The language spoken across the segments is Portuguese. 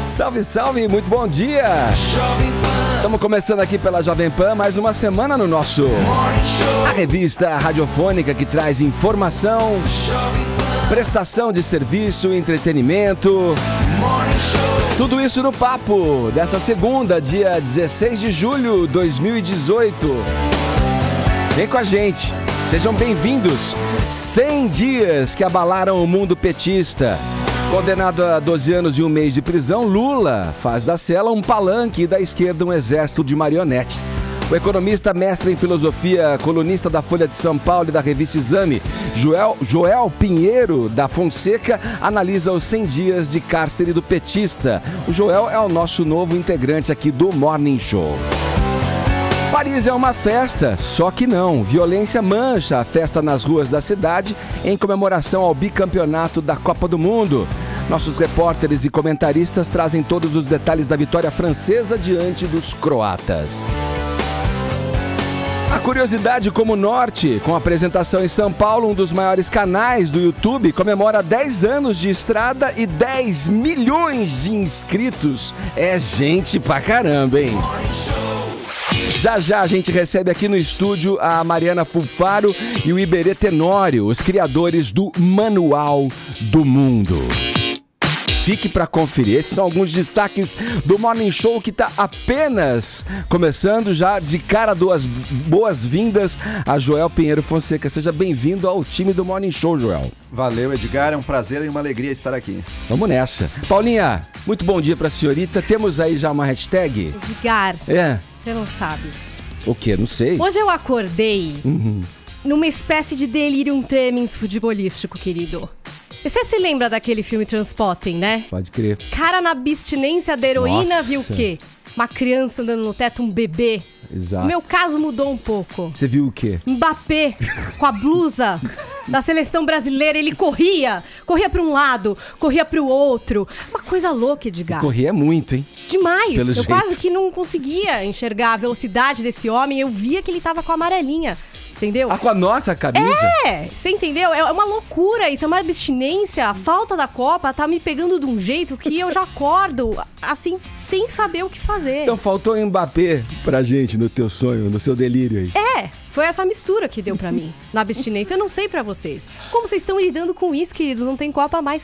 Salve, salve, muito bom dia! Estamos começando aqui pela Jovem Pan, mais uma semana no nosso a revista radiofônica que traz informação, prestação de serviço, entretenimento, tudo isso no papo dessa segunda, dia 16 de julho de 2018. Vem com a gente, sejam bem-vindos. 100 dias que abalaram o mundo petista. Condenado a 12 anos e 1 mês de prisão, Lula faz da cela um palanque e da esquerda um exército de marionetes. O economista, mestre em filosofia, colunista da Folha de São Paulo e da revista Exame, Joel Pinheiro da Fonseca, analisa os 100 dias de cárcere do petista. O Joel é o nosso novo integrante aqui do Morning Show. Paris é uma festa, só que não. Violência mancha a festa nas ruas da cidade em comemoração ao bicampeonato da Copa do Mundo. Nossos repórteres e comentaristas trazem todos os detalhes da vitória francesa diante dos croatas. A curiosidade como o Norte, com apresentação em São Paulo, um dos maiores canais do YouTube, comemora 10 anos de estrada e 10 milhões de inscritos. É gente pra caramba, hein? Já a gente recebe aqui no estúdio a Mariana Fulfaro e o Iberê Tenório, os criadores do Manual do Mundo. Fique para conferir, esses são alguns destaques do Morning Show que está apenas começando. Já de cara, duas boas-vindas a Joel Pinheiro Fonseca. Seja bem-vindo ao time do Morning Show, Joel. Valeu, Edgar, é um prazer e uma alegria estar aqui. Vamos nessa. Paulinha, muito bom dia para a senhorita. Temos aí já uma hashtag? Edgar, você não sabe. O quê? Não sei. Hoje eu acordei numa espécie de delirium tremens futebolístico, querido. Você se lembra daquele filme Transpotting, né? Pode crer. Cara na abstinência da heroína. Nossa. Viu o quê? Uma criança andando no teto, um bebê. Exato. O meu caso mudou um pouco. Você viu o quê? Mbappé, com a blusa da seleção brasileira, ele corria para um lado, corria para o outro. Uma coisa louca, Edgar. Corria muito, hein? Demais. Pelo eu jeito. quase que não conseguia enxergar a velocidade desse homem. Eu via que ele tava com a amarelinha. Entendeu? Ah, com a nossa camisa? É, você entendeu? É uma loucura isso, é uma abstinência. A falta da Copa tá me pegando de um jeito que eu já acordo, assim, sem saber o que fazer. Então faltou Mbappé pra gente no teu sonho, no seu delírio aí. Foi essa mistura que deu pra mim, na abstinência. Eu não sei pra vocês. Como vocês estão lidando com isso, queridos? Não tem Copa mais.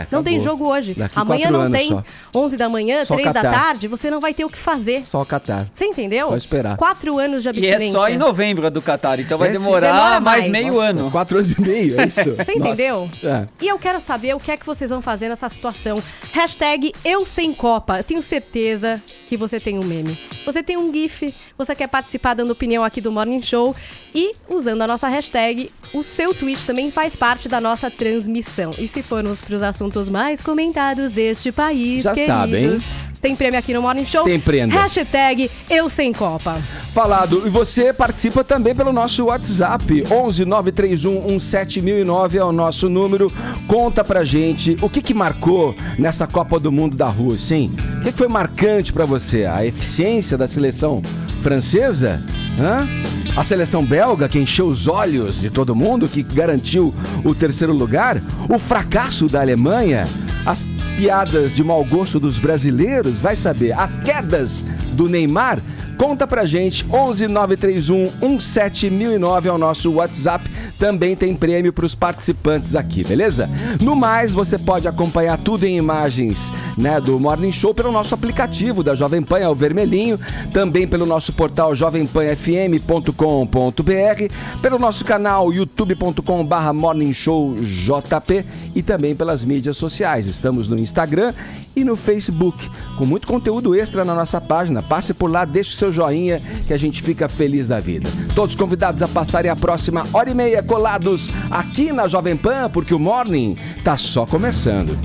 Não tem jogo hoje. Daqui amanhã não tem. Só. 11 da manhã, Só 3 da Catar. tarde, você não vai ter o que fazer. Só o Catar. Você entendeu? Só esperar. 4 anos de E abstinência. é só em novembro a do Catar, então vai Demora demorar mais mais. meio ano. 4 anos e meio, é isso? Você entendeu? É. E eu quero saber o que é que vocês vão fazer nessa situação. Hashtag Eu Sem Copa. Eu tenho certeza que você tem um meme. Você tem um GIF, você quer participar dando opinião aqui do Morning Show e usando a nossa hashtag, o seu tweet também faz parte da nossa transmissão. E se formos para os assuntos mais comentados deste país, Já queridos, sabe, hein? Tem prêmio aqui no Morning Show. Tem prenda. Hashtag Eu Sem Copa. Falado. E você participa também pelo nosso WhatsApp. 11 931 17009 é o nosso número. Conta pra gente o que marcou nessa Copa do Mundo da Rússia, hein? O que foi marcante pra você? A eficiência da seleção francesa? A seleção belga, que encheu os olhos de todo mundo, que garantiu o 3º lugar? O fracasso da Alemanha? As piadas de mau gosto dos brasileiros? Vai saber. As quedas do Neymar? Conta pra gente, 11 931 17009 é o nosso WhatsApp. Também tem prêmio pros participantes aqui, beleza? No mais, você pode acompanhar tudo em imagens, né, do Morning Show pelo nosso aplicativo da Jovem Pan, é o vermelhinho. Também pelo nosso portal jovempanfm.com.br, pelo nosso canal youtube.com/morningshowjp e também pelas mídias sociais. Estamos no Instagram e no Facebook, com muito conteúdo extra na nossa página. Passe por lá, deixe o seu joinha que a gente fica feliz da vida. Todos convidados a passarem a próxima hora e meia colados aqui na Jovem Pan, porque o Morning tá só começando.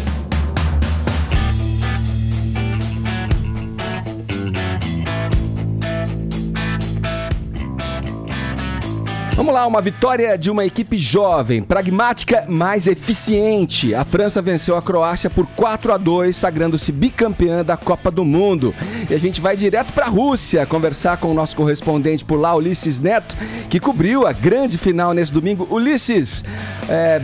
Vamos lá, uma vitória de uma equipe jovem, pragmática, mais eficiente. A França venceu a Croácia por 4-2, sagrando-se bicampeã da Copa do Mundo. E a gente vai direto para a Rússia conversar com o nosso correspondente por lá, Ulisses Neto, que cobriu a grande final nesse domingo. Ulisses,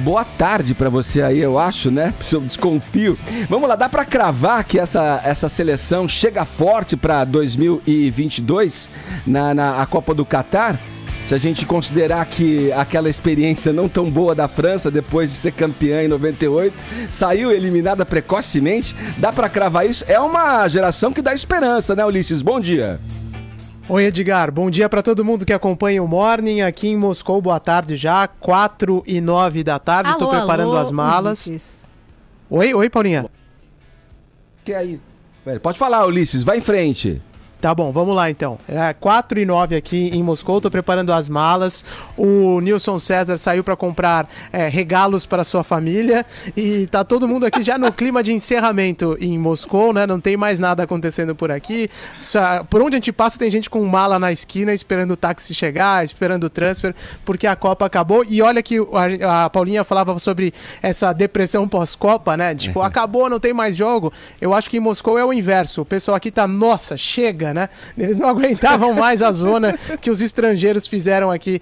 boa tarde para você aí, eu acho, né? Eu desconfio. Vamos lá, dá para cravar que essa seleção chega forte para 2022 na Copa do Catar? Se a gente considerar que aquela experiência não tão boa da França, depois de ser campeã em 98, saiu eliminada precocemente, dá pra cravar isso? É uma geração que dá esperança, né, Ulisses? Bom dia. Oi, Edgar. Bom dia para todo mundo que acompanha o Morning aqui em Moscou. Boa tarde já, 4h09 da tarde. Estou preparando as malas. Ulisses. Oi, Paulinha. Que aí? Pode falar, Ulisses, vai em frente. Tá bom, vamos lá então. 4h09 aqui em Moscou, tô preparando as malas. O Nilson César saiu para comprar regalos para sua família e tá todo mundo aqui já no clima de encerramento em Moscou, né? Não tem mais nada acontecendo por aqui. Por onde a gente passa tem gente com mala na esquina esperando o táxi chegar, esperando o transfer, porque a Copa acabou. E olha que a Paulinha falava sobre essa depressão pós-Copa, né? Tipo, acabou, não tem mais jogo. Eu acho que em Moscou é o inverso. O pessoal aqui tá, nossa, chega, né? Eles não aguentavam mais a zona que os estrangeiros fizeram aqui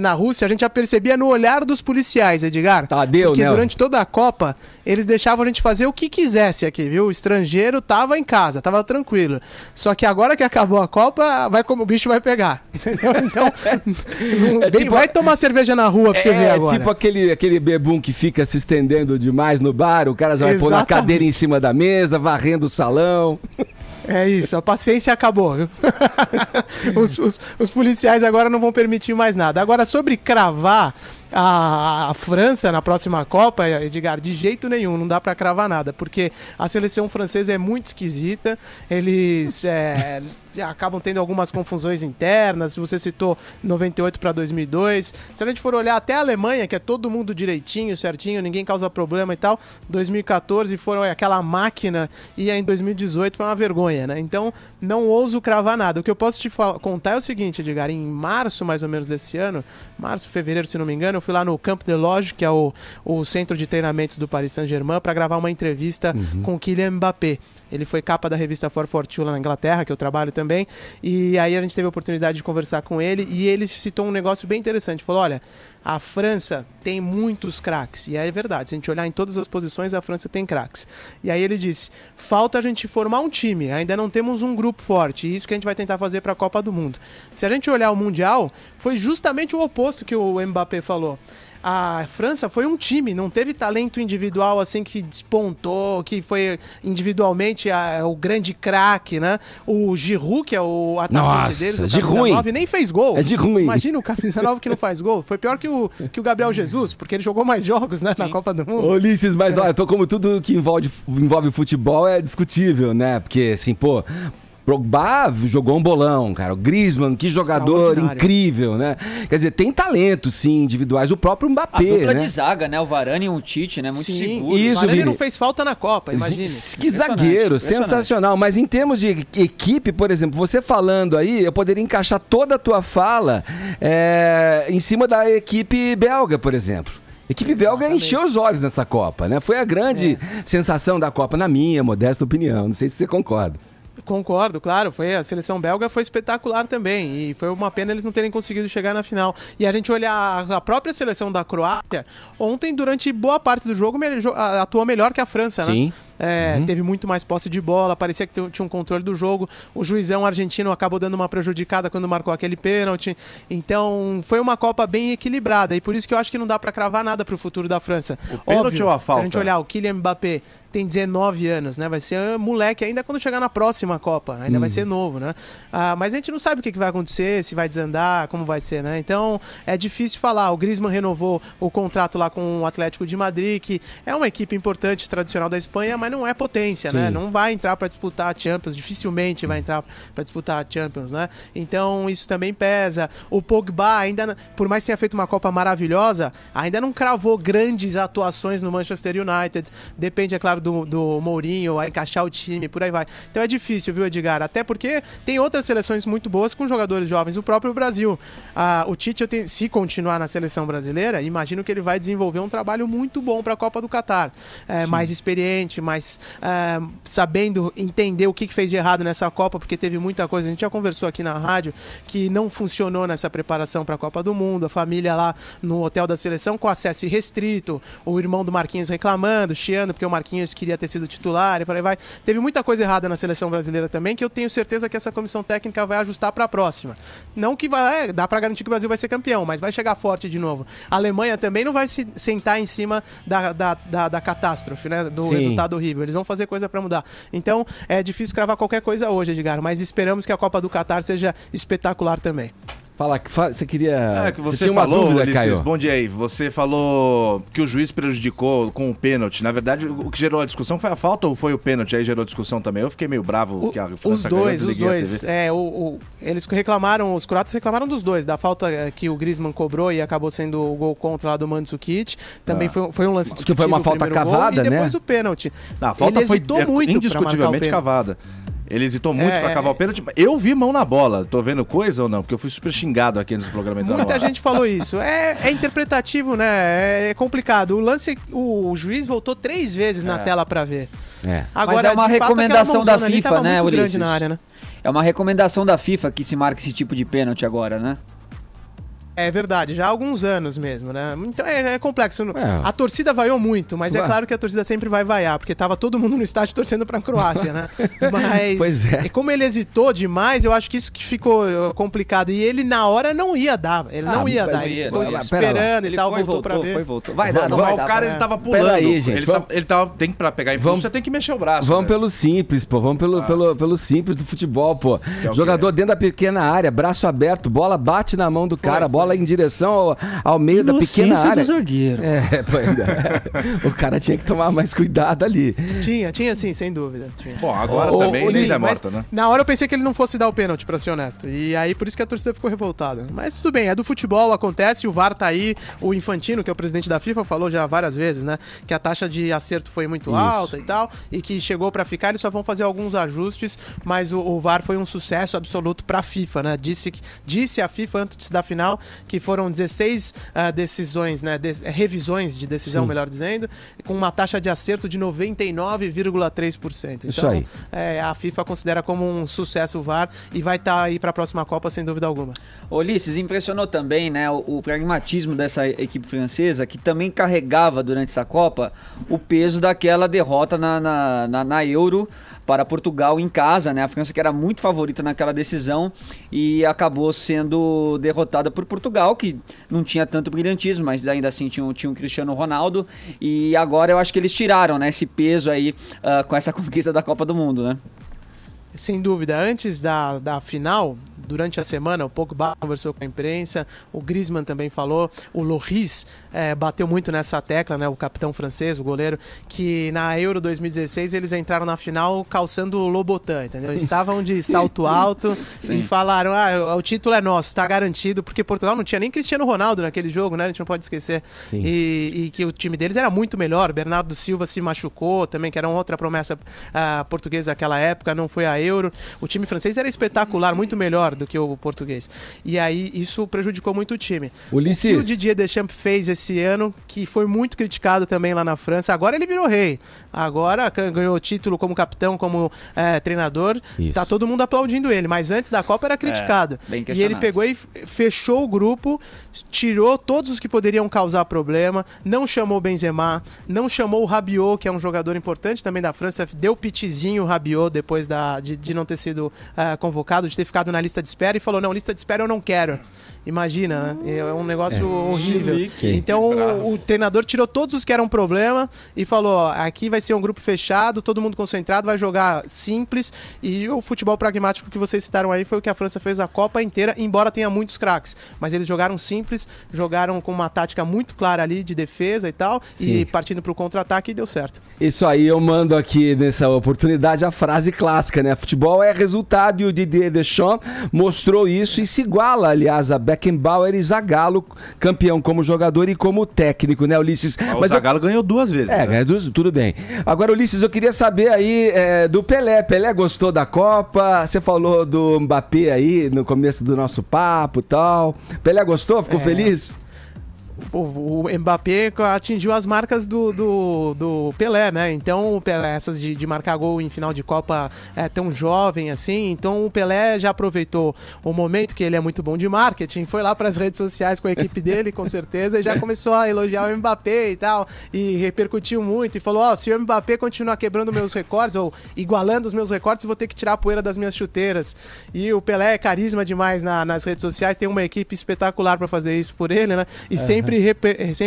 na Rússia. A gente já percebia no olhar dos policiais, Edgar. Porque durante toda a Copa, eles deixavam a gente fazer o que quisesse aqui, viu? O estrangeiro tava em casa, tava tranquilo. Só que agora que acabou a Copa, o bicho vai pegar. Entendeu? Então, vai tomar cerveja na rua pra você ver agora. É tipo aquele bebum que fica se estendendo demais no bar, o cara já vai pôr a cadeira em cima da mesa, varrendo o salão. É isso, a paciência acabou. Os policiais agora não vão permitir mais nada. Agora, sobre cravar a França na próxima Copa, Edgar, de jeito nenhum, não dá pra cravar nada, porque a seleção francesa é muito esquisita, eles acabam tendo algumas confusões internas. Você citou 98 para 2002, se a gente for olhar até a Alemanha, que é todo mundo direitinho, certinho, ninguém causa problema e tal, 2014 foram aquela máquina, e aí em 2018 foi uma vergonha, né? Então não ouso cravar nada. O que eu posso te contar é o seguinte, Edgar, em março mais ou menos desse ano, fevereiro se não me engano, eu fui lá no Camp de Loge, que é o centro de treinamentos do Paris Saint-Germain, para gravar uma entrevista com o Kylian Mbappé. Ele foi capa da revista 442 lá na Inglaterra, que eu trabalho também, e aí a gente teve a oportunidade de conversar com ele, e ele citou um negócio bem interessante. Falou, olha, a França tem muitos craques, e é verdade, se a gente olhar em todas as posições, a França tem craques. E aí ele disse, falta a gente formar um time, ainda não temos um grupo forte, e isso que a gente vai tentar fazer para a Copa do Mundo. Se a gente olhar o Mundial, foi justamente o oposto que o Mbappé falou. A França foi um time, não teve talento individual assim que despontou, que foi individualmente o grande craque, né? O Giroud, que é o atacante deles, o camisa 9, nem fez gol. É Giroud. Imagina o camisa 9 que não faz gol. Foi pior que o Gabriel Jesus, porque ele jogou mais jogos, né, na Copa do Mundo. Ulisses, mas olha, como tudo que envolve futebol é discutível, né? Porque assim, Drogba jogou um bolão, cara. O Griezmann, que jogador incrível, né? Quer dizer, tem talento, sim, individuais. O próprio Mbappé, a dupla né? de zaga, né? O Varane e o Tite, né? Muito seguro. Isso, o Varane não fez falta na Copa, imagine. Que zagueiro, sensacional. Mas em termos de equipe, por exemplo, você falando aí, eu poderia encaixar toda a tua fala em cima da equipe belga, por exemplo. A equipe belga encheu os olhos nessa Copa, né? Foi a grande sensação da Copa, na minha modesta opinião. Não sei se você concorda. Concordo, claro, a seleção belga foi espetacular também, e foi uma pena eles não terem conseguido chegar na final. E a gente olhar a própria seleção da Croácia, ontem durante boa parte do jogo atuou melhor que a França, né? Sim. Teve muito mais posse de bola, parecia que tinha um controle do jogo. O juizão argentino acabou dando uma prejudicada quando marcou aquele pênalti. Então foi uma Copa bem equilibrada, e por isso que eu acho que não dá pra cravar nada pro futuro da França. O pênalti ou a falta? Se a gente olhar o Kylian Mbappé, tem 19 anos, né? Vai ser moleque ainda quando chegar na próxima Copa, ainda vai ser novo, né? Mas a gente não sabe o que vai acontecer, se vai desandar, como vai ser, né? Então é difícil falar. O Griezmann renovou o contrato lá com o Atlético de Madrid, que é uma equipe importante, tradicional da Espanha, mas não é potência, né? Não vai entrar para disputar a Champions, dificilmente vai entrar para disputar a Champions, né? Então isso também pesa. O Pogba ainda, por mais que tenha feito uma Copa maravilhosa, ainda não cravou grandes atuações no Manchester United. Depende, é claro, melhor do Mourinho, a encaixar o time, por aí vai. Então é difícil, viu, Edgar? Até porque tem outras seleções muito boas com jogadores jovens, o próprio Brasil. O Tite, se continuar na seleção brasileira, imagino que ele vai desenvolver um trabalho muito bom para a Copa do Catar. Mais experiente, mais sabendo entender o que fez de errado nessa Copa, porque teve muita coisa, a gente já conversou aqui na rádio, que não funcionou nessa preparação para a Copa do Mundo, a família lá no hotel da seleção com acesso irrestrito, o irmão do Marquinhos reclamando, chiando, porque o Marquinhos queria ter sido titular e por aí vai. Teve muita coisa errada na seleção brasileira também, que eu tenho certeza que essa comissão técnica vai ajustar para a próxima. Não que vai, dá para garantir que o Brasil vai ser campeão, mas vai chegar forte de novo. A Alemanha também não vai se sentar em cima da catástrofe, né, do resultado horrível. Eles vão fazer coisa para mudar. Então, é difícil cravar qualquer coisa hoje, Edgar, mas esperamos que a Copa do Catar seja espetacular também. Você queria... que você tinha uma falou, dúvida, Ulisses, Caio. bom dia aí. Você falou que o juiz prejudicou com o pênalti. Na verdade, o que gerou a discussão foi a falta ou foi o pênalti? Aí gerou discussão também. Eu fiquei meio bravo que a França ganhou. Os dois. Eles reclamaram, os croatas reclamaram dos dois. Da falta que o Griezmann cobrou e acabou sendo o gol contra lá do Mandzukic. Também foi um lance discutido. Que foi uma falta cavada, gol, e depois né? o pênalti. A falta foi indiscutivelmente cavada. Ele hesitou muito pra cavar o pênalti. Eu vi mão na bola. Tô vendo coisa ou não? Porque eu fui super xingado aqui nos programas da Muita gente falou isso. É interpretativo, né? É complicado. O lance, o juiz voltou 3 vezes na tela pra ver. Agora, mas é uma recomendação da FIFA, né, Ulisses? Na área, né? É uma recomendação da FIFA que se marque esse tipo de pênalti agora, né? É verdade, já há alguns anos mesmo, né? Então é complexo. A torcida vaiou muito, mas é claro que a torcida sempre vai vaiar, porque tava todo mundo no estádio torcendo pra Croácia, né? Mas pois e como ele hesitou demais, eu acho que isso que ficou complicado. E ele na hora não ia dar, ele ficou esperando e tal, voltou pra ver. Vai dar, não vai dar. O cara, ele tava pulando. Peraí, gente. Tem que pra pegar impulso, você tem que mexer o braço. Vamos pelo simples, pô. Vamos pelo simples do futebol, pô. Jogador dentro da pequena área, braço aberto, bola bate na mão do cara, bola em direção ao meio da pequena área. Do zagueiro. O cara tinha que tomar mais cuidado ali. Tinha sim, sem dúvida. Bom, agora também ele é morta, né? Na hora eu pensei que ele não fosse dar o pênalti, pra ser honesto. E aí por isso que a torcida ficou revoltada. Mas tudo bem, é do futebol, acontece, o VAR tá aí. O Infantino, que é o presidente da FIFA, falou já várias vezes, né? Que a taxa de acerto foi muito alta e tal, e que chegou pra ficar, eles só vão fazer alguns ajustes, mas o VAR foi um sucesso absoluto pra FIFA, né? Disse a FIFA antes da final que foram 16 decisões, né, revisões de decisão, melhor dizendo, com uma taxa de acerto de 99,3%. Então, isso aí. A FIFA considera como um sucesso o VAR e vai estar aí para a próxima Copa, sem dúvida alguma. Ulisses, impressionou também, né, o pragmatismo dessa equipe francesa, que também carregava durante essa Copa o peso daquela derrota na Euro para Portugal em casa, né? A França que era muito favorita naquela decisão e acabou sendo derrotada por Portugal, que não tinha tanto brilhantismo, mas ainda assim tinha um Cristiano Ronaldo, e agora eu acho que eles tiraram, né, esse peso aí com essa conquista da Copa do Mundo, né? Sem dúvida, antes da final, durante a semana, o Pogba conversou com a imprensa, o Griezmann também falou, o Lloris bateu muito nessa tecla, né, o capitão francês, o goleiro, que na Euro 2016 eles entraram na final calçando o Lobotan, entendeu? Estavam de salto alto e falaram, o título é nosso, está garantido, porque Portugal não tinha nem Cristiano Ronaldo naquele jogo, né, a gente não pode esquecer, e que o time deles era muito melhor, Bernardo Silva se machucou também, que era outra promessa portuguesa daquela época, não foi a Euro. O time francês era espetacular, muito melhor do que o português. E aí isso prejudicou muito o time. Ulisses. O que o Didier Deschamps fez esse ano, que foi muito criticado também lá na França, agora ele virou rei. Agora ganhou o título como capitão, como treinador. Isso. Tá todo mundo aplaudindo ele, mas antes da Copa era criticado. E ele pegou e fechou o grupo, tirou todos os que poderiam causar problema, não chamou o Benzema, não chamou o Rabiot, que é um jogador importante também da França, deu pitizinho o Rabiot depois de não ter sido convocado, de ter ficado na lista de espera e falou, não, lista de espera eu não quero. Imagina, né? É um negócio horrível. Então o treinador tirou todos os que eram problema e falou, aqui vai ser um grupo fechado, todo mundo concentrado, vai jogar simples, e o futebol pragmático que vocês citaram aí foi o que a França fez a Copa inteira, embora tenha muitos craques, mas eles jogaram simples, jogaram com uma tática muito clara ali de defesa e tal, e partindo pro contra-ataque, e deu certo. Isso aí, eu mando aqui nessa oportunidade a frase clássica, né? Futebol é resultado, e o Didier Deschamps mostrou isso e se iguala, aliás, a Beckenbauer e Zagallo, campeão como jogador e como técnico, né, Ulisses? Mas o Zagallo ganhou 2 vezes. Ganhou 2, tudo bem. Agora, Ulisses, eu queria saber aí do Pelé. Pelé gostou da Copa? Você falou do Mbappé aí no começo do nosso papo e tal. Pelé gostou? Ficou feliz? O Mbappé atingiu as marcas do Pelé, né? Então, o Pelé, essas de marcar gol em final de Copa tão jovem assim. Então, o Pelé já aproveitou o momento que ele é muito bom de marketing, foi lá para as redes sociais com a equipe dele, com certeza, e já começou a elogiar o Mbappé e tal, e repercutiu muito, e falou, se o Mbappé continuar quebrando meus recordes, ou igualando os meus recordes, eu vou ter que tirar a poeira das minhas chuteiras. E o Pelé é carisma demais nas redes sociais, tem uma equipe espetacular para fazer isso por ele, né? E sempre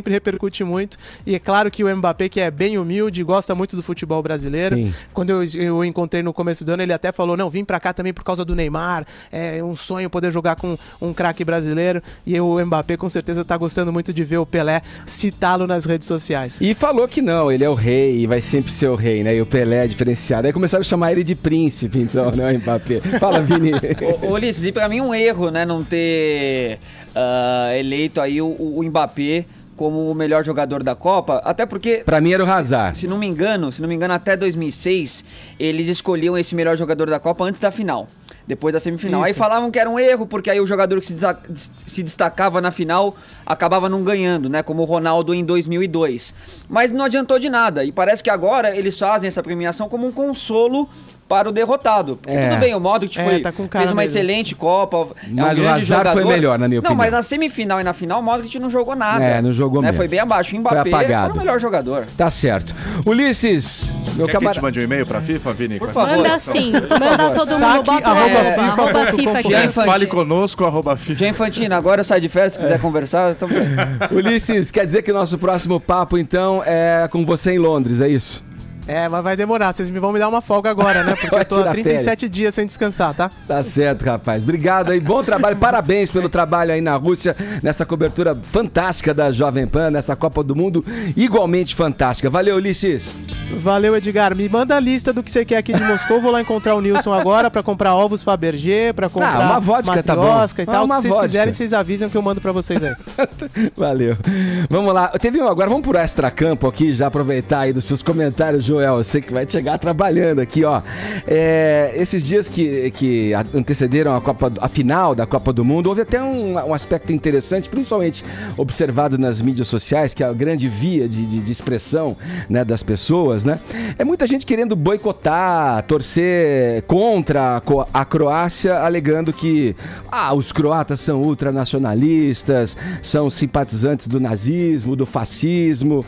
repercute muito. E é claro que o Mbappé, que é bem humilde, gosta muito do futebol brasileiro. Sim. Quando eu encontrei no começo do ano, ele até falou, não, vim pra cá também por causa do Neymar, é um sonho poder jogar com um craque brasileiro. E o Mbappé com certeza tá gostando muito de ver o Pelé citá-lo nas redes sociais. E falou que não, ele é o rei e vai sempre ser o rei, né? E o Pelé é diferenciado. Aí começaram a chamar ele de príncipe, então, né, o Mbappé? Fala, Vini. Ulisses, e pra mim um erro, né, não ter eleito aí o Mbappé como o melhor jogador da Copa, até porque... Pra mim era o Hazard. Se não me engano, até 2006, eles escolhiam esse melhor jogador da Copa antes da final, depois da semifinal. Isso. Aí falavam que era um erro, porque aí o jogador que se destacava na final acabava não ganhando, né, como o Ronaldo em 2002. Mas não adiantou de nada, e parece que agora eles fazem essa premiação como um consolo para o derrotado. Porque tudo bem, o Modric fez uma excelente Copa, mas o Hazard jogador. Foi melhor, na minha opinião. Não, mas na semifinal e na final, o Modric não jogou nada. Não jogou mesmo. Foi bem abaixo. O Mbappé foi o melhor jogador. Tá certo. Ulisses, meu camarada... Quer que te mande um e-mail pra FIFA, Vini? Por favor. Manda sim. Manda todo mundo. Bota arroba FIFA. Fale conosco, @FIFA. Gia Infantino, agora eu saio de férias, se quiser conversar. Ulisses, quer dizer que o nosso próximo papo, então, é com você em Londres, é isso? Mas vai demorar. Vocês vão me dar uma folga agora, né? Porque eu tô há 37 dias sem descansar, tá? Tá certo, rapaz. Obrigado aí. Bom trabalho. Parabéns pelo trabalho aí na Rússia, nessa cobertura fantástica da Jovem Pan, nessa Copa do Mundo, igualmente fantástica. Valeu, Ulisses. Valeu, Edgar. Me manda a lista do que você quer aqui de Moscou. Vou lá encontrar o Nilson agora pra comprar ovos Fabergé, pra comprar uma vodka, tá bom. E tal. O que vocês quiserem, vocês avisam que eu mando pra vocês aí. Valeu. Vamos lá. Agora vamos pro extracampo aqui, já aproveitar aí dos seus comentários, Joel. Eu sei que vai chegar trabalhando aqui, ó. Esses dias que antecederam a final da Copa do Mundo, houve até um aspecto interessante, principalmente observado nas mídias sociais, que é a grande via de expressão, né, das pessoas, né? É muita gente querendo boicotar, torcer contra a Croácia, alegando que os croatas são ultranacionalistas, são simpatizantes do nazismo, do fascismo.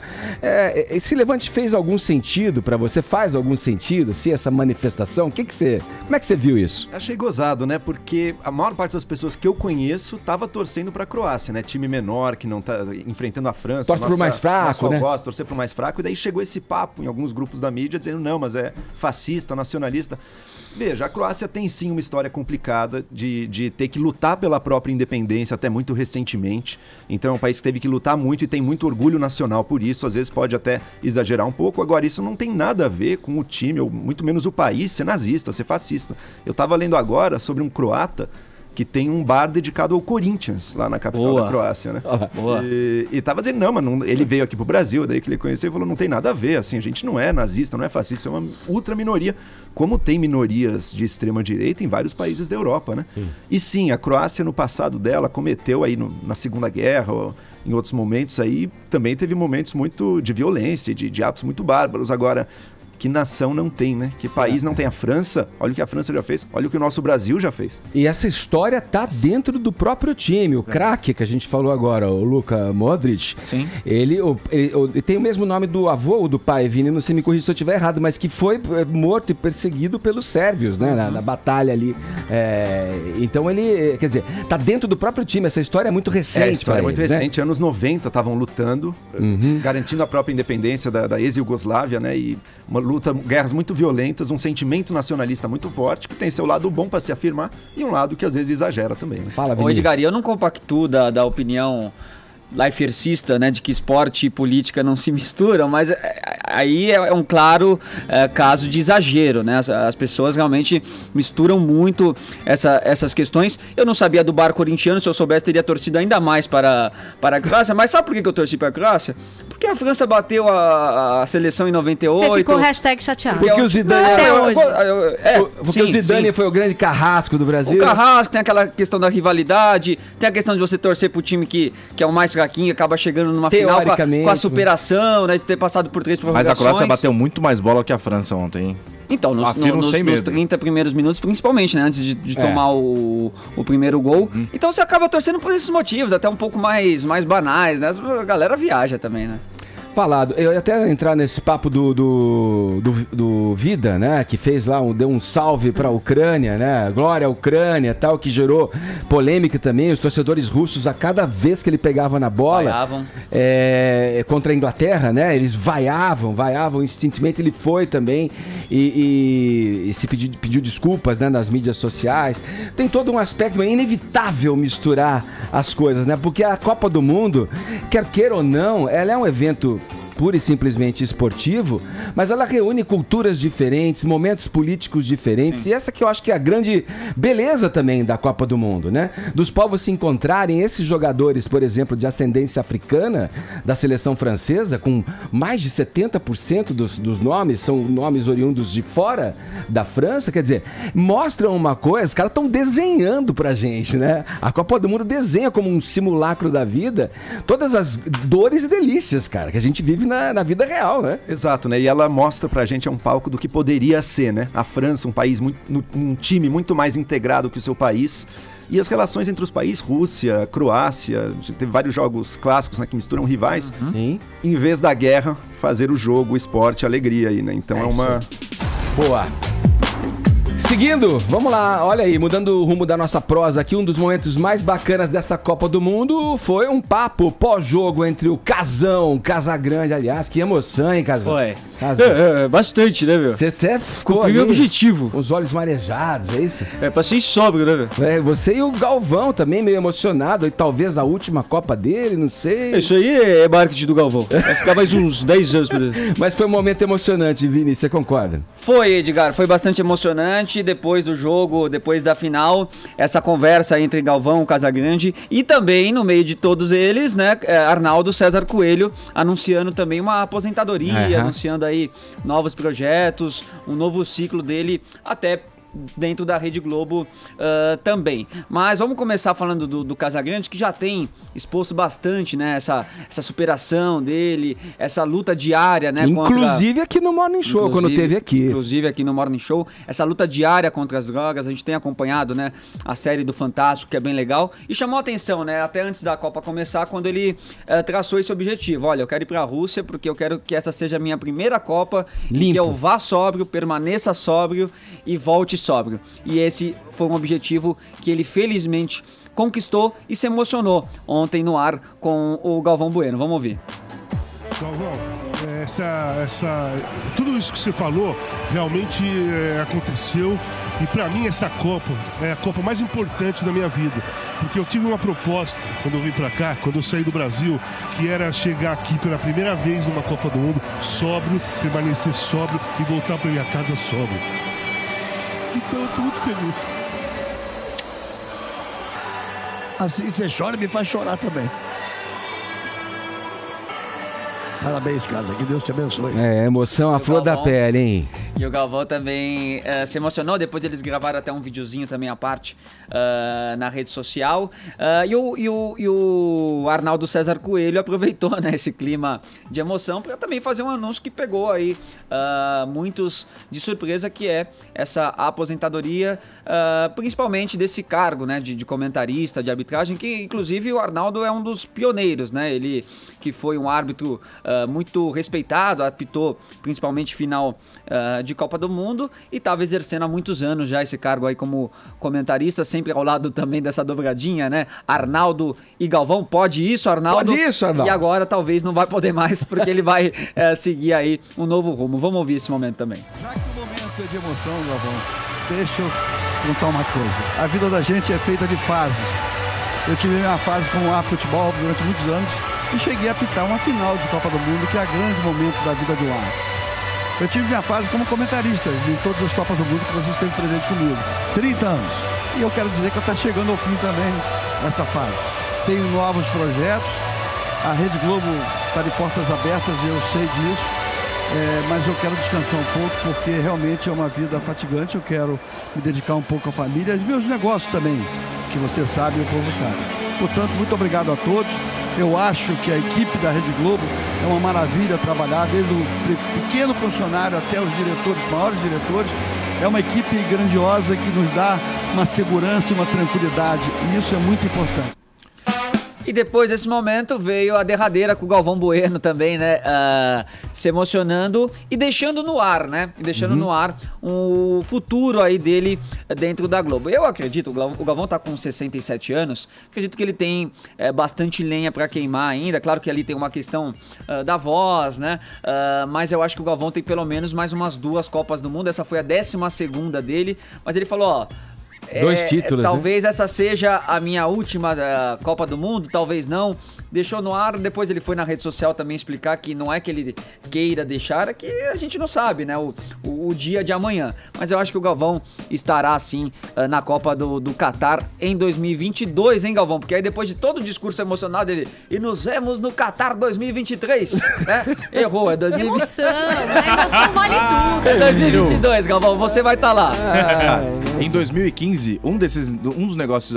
Esse levante fez algum sentido para você? Faz algum sentido, assim, essa manifestação? Como é que você viu isso? Achei gozado, né? Porque a maior parte das pessoas que eu conheço tava torcendo pra Croácia, né? Time menor, que não tá enfrentando a França. Torce pro mais fraco, né? Torcer pro mais fraco. E daí chegou esse papo em alguns grupos da mídia dizendo, não, mas é fascista, nacionalista. Veja, a Croácia tem sim uma história complicada de ter que lutar pela própria independência até muito recentemente. Então é um país que teve que lutar muito e tem muito orgulho nacional por isso. Às vezes pode até exagerar um pouco. Agora, isso não tem nada a ver com o time, ou muito menos o país, ser nazista, ser fascista. Eu estava lendo agora sobre um croata que tem um bar dedicado ao Corinthians, lá na capital da Croácia, né? Boa. E tava dizendo, não, mas ele veio aqui pro Brasil, daí que ele conheceu e falou, não tem nada a ver, assim, a gente não é nazista, não é fascista, é uma ultra minoria, como tem minorias de extrema direita em vários países da Europa, né? Sim. E sim, a Croácia no passado dela cometeu aí na Segunda Guerra, ou em outros momentos aí, também teve momentos muito de violência, de atos muito bárbaros. Agora, que nação não tem, né? Que país não tem? A França? Olha o que a França já fez, olha o que o nosso Brasil já fez. E essa história tá dentro do próprio time. O craque que a gente falou agora, o Luka Modric, sim. Ele tem o mesmo nome do avô ou do pai, Vini, não sei, me corrija se eu estiver errado, mas que foi morto e perseguido pelos sérvios, né? Na batalha ali. Então ele, quer dizer, tá dentro do próprio time. Essa história é muito recente. A história é muito recente. Né? Anos 90 estavam lutando, garantindo a própria independência da ex-Yugoslávia, né? E guerras muito violentas, um sentimento nacionalista muito forte, que tem seu lado bom para se afirmar e um lado que às vezes exagera também. Né? Fala, Edgar, eu não compactuo da opinião laifercista, né, de que esporte e política não se misturam, mas aí é um claro caso de exagero, né? As pessoas realmente misturam muito essas questões. Eu não sabia do bar corintiano, se eu soubesse teria torcido ainda mais para a Croácia, mas sabe por que eu torci para a Croácia? Porque a França bateu a seleção em 98. Você ficou chateado. Porque o Zidane, porque o Zidane foi o grande carrasco do Brasil. O carrasco, tem aquela questão da rivalidade, tem a questão de você torcer pro time que é o mais fraquinho, acaba chegando numa final com a superação, né, de ter passado por 3 prorrogações. Mas a Croácia bateu muito mais bola que a França ontem, hein? Então, nos 30 primeiros minutos, principalmente, né, antes de tomar o primeiro gol. Então você acaba torcendo por esses motivos, até um pouco mais banais, né? A galera viaja também, né? Falado, eu ia até entrar nesse papo do Vida, né, que fez lá, deu um salve pra Ucrânia, né, glória à Ucrânia, tal, que gerou polêmica também, os torcedores russos, a cada vez que ele pegava na bola, contra a Inglaterra, né, eles vaiavam instintivamente, ele foi também e se pediu desculpas, né, nas mídias sociais. Tem todo um aspecto, é inevitável misturar as coisas, né, porque a Copa do Mundo, quer queira ou não, ela é um evento pura e simplesmente esportivo, mas ela reúne culturas diferentes, momentos políticos diferentes. Sim. E essa que eu acho que é a grande beleza também da Copa do Mundo, né? Dos povos se encontrarem, esses jogadores, por exemplo, de ascendência africana da seleção francesa, com mais de 70% dos nomes são nomes oriundos de fora da França, quer dizer, mostram uma coisa, os caras estão desenhando pra gente, né? A Copa do Mundo desenha como um simulacro da vida todas as dores e delícias, cara, que a gente vive na vida real, né? Exato, né? E ela mostra pra gente, é um palco do que poderia ser, né? A França, um país, um time muito mais integrado que o seu país. E as relações entre os países, Rússia, Croácia, teve vários jogos clássicos, né, que misturam rivais. Em vez da guerra, fazer o jogo, o esporte, a alegria aí, né? Então é uma... Boa! Seguindo, vamos lá, olha aí, mudando o rumo da nossa prosa aqui, um dos momentos mais bacanas dessa Copa do Mundo foi um papo pós-jogo entre o Casão, Casagrande, aliás, que emoção, hein, Casão? Foi. Bastante, né, meu? Você até ficou ali, objetivo. Os olhos marejados, é isso? Passei sóbrio, né, meu? Você e o Galvão também meio emocionado, e talvez a última Copa dele, não sei. Isso aí é marketing do Galvão. Vai ficar mais uns 10 anos por aí. Mas foi um momento emocionante, Vini, você concorda? Foi, Edgar, foi bastante emocionante. Depois do jogo, depois da final, essa conversa entre Galvão e Casagrande e também no meio de todos eles, né, Arnaldo César Coelho anunciando também uma aposentadoria, anunciando aí novos projetos, um novo ciclo dele até dentro da Rede Globo também. Mas vamos começar falando do Casagrande, que já tem exposto bastante, né, essa superação dele, essa luta diária, né? Inclusive aqui no Morning Show, quando teve aqui. Inclusive aqui no Morning Show, essa luta diária contra as drogas, a gente tem acompanhado, né, a série do Fantástico, que é bem legal, e chamou a atenção, né, até antes da Copa começar, quando ele traçou esse objetivo. Olha, eu quero ir pra Rússia, porque eu quero que essa seja a minha primeira Copa, e que eu vá sóbrio, permaneça sóbrio e volte sóbrio. E esse foi um objetivo que ele felizmente conquistou e se emocionou ontem no ar com o Galvão Bueno. Vamos ouvir. Galvão, tudo isso que você falou realmente aconteceu, e para mim essa Copa é a Copa mais importante da minha vida, porque eu tive uma proposta quando eu vim para cá, quando eu saí do Brasil, que era chegar aqui pela primeira vez numa Copa do Mundo sóbrio, permanecer sóbrio e voltar para minha casa sóbrio. Então eu tô muito feliz. Assim você chora e me faz chorar também. Parabéns, Casa, que Deus te abençoe. Emoção à flor da pele, hein? E o Galvão também se emocionou, depois eles gravaram até um videozinho também à parte na rede social. E o Arnaldo César Coelho aproveitou, né, esse clima de emoção para também fazer um anúncio que pegou aí muitos de surpresa, que é essa aposentadoria, principalmente desse cargo, né, de comentarista, de arbitragem, que inclusive o Arnaldo é um dos pioneiros, né? Ele que foi um árbitro muito respeitado, apitou principalmente final de Copa do Mundo e estava exercendo há muitos anos já esse cargo aí como comentarista, sempre ao lado também dessa dobradinha, né? Arnaldo e Galvão. Pode isso, Arnaldo? Pode isso, Arnaldo. E agora talvez não vai poder mais, porque ele vai seguir aí um novo rumo. Vamos ouvir esse momento também. Já que o momento é de emoção, Galvão, deixa eu contar uma coisa. A vida da gente é feita de fases. Eu tive minha fase como árbitro de futebol durante muitos anos e cheguei a apitar uma final de Copa do Mundo, que é o grande momento da vida do árbitro. Eu tive minha fase como comentarista em todas as Copas do Mundo que vocês esteve presente comigo. 30 anos. E eu quero dizer que está chegando ao fim também essa fase. Tenho novos projetos. A Rede Globo está de portas abertas, eu sei disso. Mas eu quero descansar um pouco, porque realmente é uma vida fatigante. Eu quero me dedicar um pouco à família e aos meus negócios também, que você sabe e o povo sabe. Portanto, muito obrigado a todos. Eu acho que a equipe da Rede Globo é uma maravilha trabalhar, desde o pequeno funcionário até os diretores, os maiores diretores. É uma equipe grandiosa que nos dá uma segurança e uma tranquilidade, e isso é muito importante. E depois desse momento veio a derradeira com o Galvão Bueno também, né? Se emocionando e deixando no ar, né? E deixando no ar o futuro aí dele dentro da Globo. Eu acredito, o Galvão tá com 67 anos, acredito que ele tem bastante lenha para queimar ainda. Claro que ali tem uma questão da voz, né? Mas eu acho que o Galvão tem pelo menos mais umas 2 Copas do Mundo. Essa foi a 12ª dele, mas ele falou, ó... 2 títulos, talvez né? essa seja a minha última Copa do Mundo, talvez não. Deixou no ar, depois ele foi na rede social também explicar que não é que ele queira deixar, é que a gente não sabe, né? O dia de amanhã. Mas eu acho que o Galvão estará, sim, na Copa do Catar em 2022, hein, Galvão? Porque aí depois de todo o discurso emocional dele, e nos vemos no Catar 2023, né? Errou, é 2022. A emoção vale tudo. É 2022, Galvão, você vai estar lá. Em 2015, um dos negócios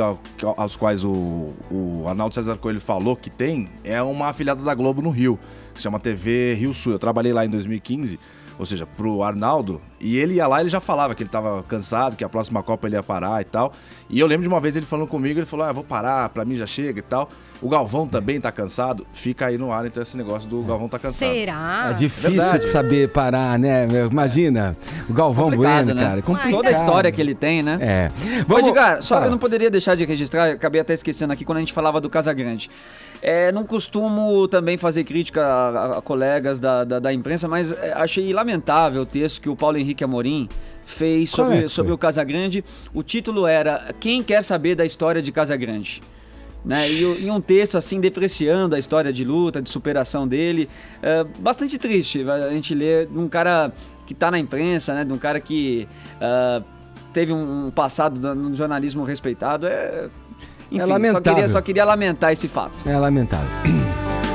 aos quais o Arnaldo César Coelho falou que tem é uma afiliada da Globo no Rio, que se chama TV Rio Sul. Eu trabalhei lá em 2015, ou seja, pro Arnaldo, e ele ia lá e ele já falava que ele tava cansado, que a próxima Copa ele ia parar e tal. E eu lembro de uma vez ele falando comigo, ele falou, vou parar, pra mim já chega e tal. O Galvão também tá cansado, fica aí no ar, então esse negócio do Galvão tá cansado. Será? É difícil de saber parar, né? Imagina, o Galvão Bueno, né? cara, complicado. Toda a história que ele tem, né? Vamos... Edgar, só eu não poderia deixar de registrar, acabei até esquecendo aqui quando a gente falava do Casagrande. Não costumo também fazer crítica a colegas da imprensa, mas achei lamentável o texto que o Paulo Henrique Amorim fez sobre o Casagrande. O título era Quem Quer Saber da História de Casagrande? Né? E um texto assim depreciando a história de luta, de superação dele, bastante triste a gente ler de um cara que está na imprensa, né? De um cara que teve um passado no jornalismo respeitado. Enfim, lamentável. Só queria lamentar esse fato. É lamentável.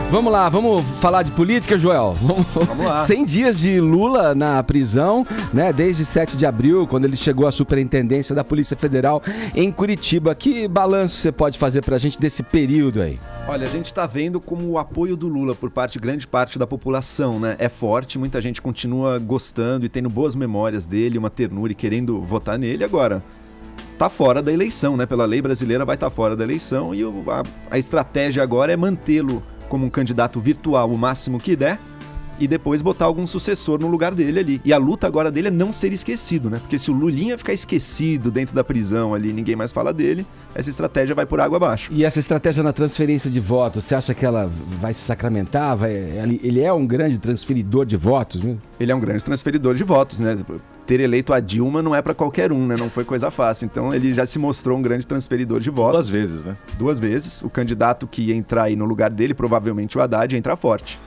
Vamos lá, vamos falar de política, Joel? Vamos lá. 100 dias de Lula na prisão, né? Desde 7 de abril, quando ele chegou à superintendência da Polícia Federal em Curitiba. Que balanço você pode fazer pra gente desse período aí? Olha, a gente tá vendo como o apoio do Lula por grande parte da população, né? É forte, muita gente continua gostando e tendo boas memórias dele, uma ternura e querendo votar nele. Agora, tá fora da eleição, né? Pela lei brasileira vai estar fora da eleição e a estratégia agora é mantê-lo como um candidato virtual o máximo que der e depois botar algum sucessor no lugar dele ali. E a luta agora dele é não ser esquecido, né? Porque se o Lulinha ficar esquecido dentro da prisão ali, ninguém mais fala dele, essa estratégia vai por água abaixo. E essa estratégia na transferência de votos, você acha que ela vai se sacramentar? Ele é um grande transferidor de votos mesmo? Ele é um grande transferidor de votos, né? Ter eleito a Dilma não é pra qualquer um, né? Não foi coisa fácil. Então ele já se mostrou um grande transferidor de votos. 2 vezes, né? 2 vezes. O candidato que ia entrar aí no lugar dele, provavelmente o Haddad, ia entrar forte.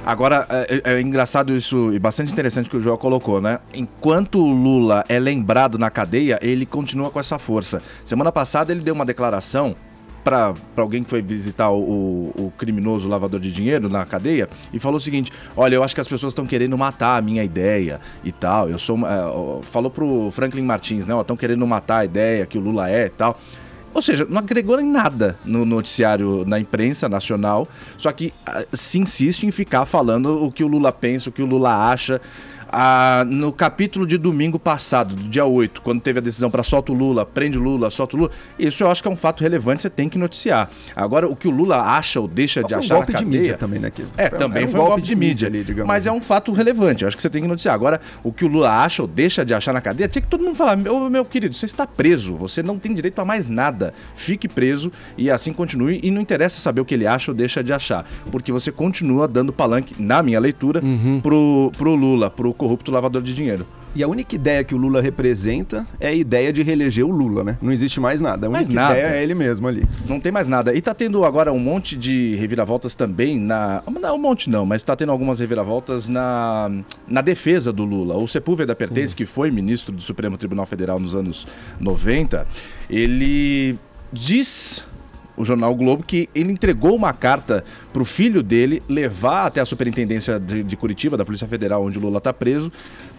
Agora, é engraçado isso e bastante interessante que o Joel colocou, né? Enquanto o Lula é lembrado na cadeia, ele continua com essa força. Semana passada ele deu uma declaração para alguém que foi visitar o criminoso lavador de dinheiro na cadeia e falou o seguinte: olha, eu acho que as pessoas estão querendo matar a minha ideia e tal. Falou pro Franklin Martins, né? Estão querendo matar a ideia que o Lula é e tal. Ou seja, não agregou em nada no noticiário, na imprensa nacional, só que se insiste em ficar falando o que o Lula pensa, o que o Lula acha. No capítulo de domingo passado, do dia 8, quando teve a decisão para solta o Lula, prende o Lula, solta o Lula, isso eu acho que é um fato relevante, você tem que noticiar. Agora, o que o Lula acha ou deixa de achar na cadeia... Foi um golpe de mídia também, né? Também foi um golpe de mídia ali, digamos. Mas é um fato relevante, eu acho que você tem que noticiar. Agora, o que o Lula acha ou deixa de achar na cadeia, tinha que todo mundo falar: meu querido, você está preso, você não tem direito a mais nada, fique preso e assim continue, e não interessa saber o que ele acha ou deixa de achar, porque você continua dando palanque, na minha leitura, pro Lula, pro corrupto lavador de dinheiro. E a única ideia que o Lula representa é a ideia de reeleger o Lula, né? Não existe mais nada. A única ideia é ele mesmo ali. Não tem mais nada. E tá tendo agora um monte de reviravoltas também não, um monte não, mas tá tendo algumas reviravoltas na defesa do Lula. O Sepúlveda Pertence, que foi ministro do Supremo Tribunal Federal nos anos 90, ele diz... O jornal o Globo, que ele entregou uma carta para o filho dele levar até a Superintendência de Curitiba, da Polícia Federal, onde o Lula está preso,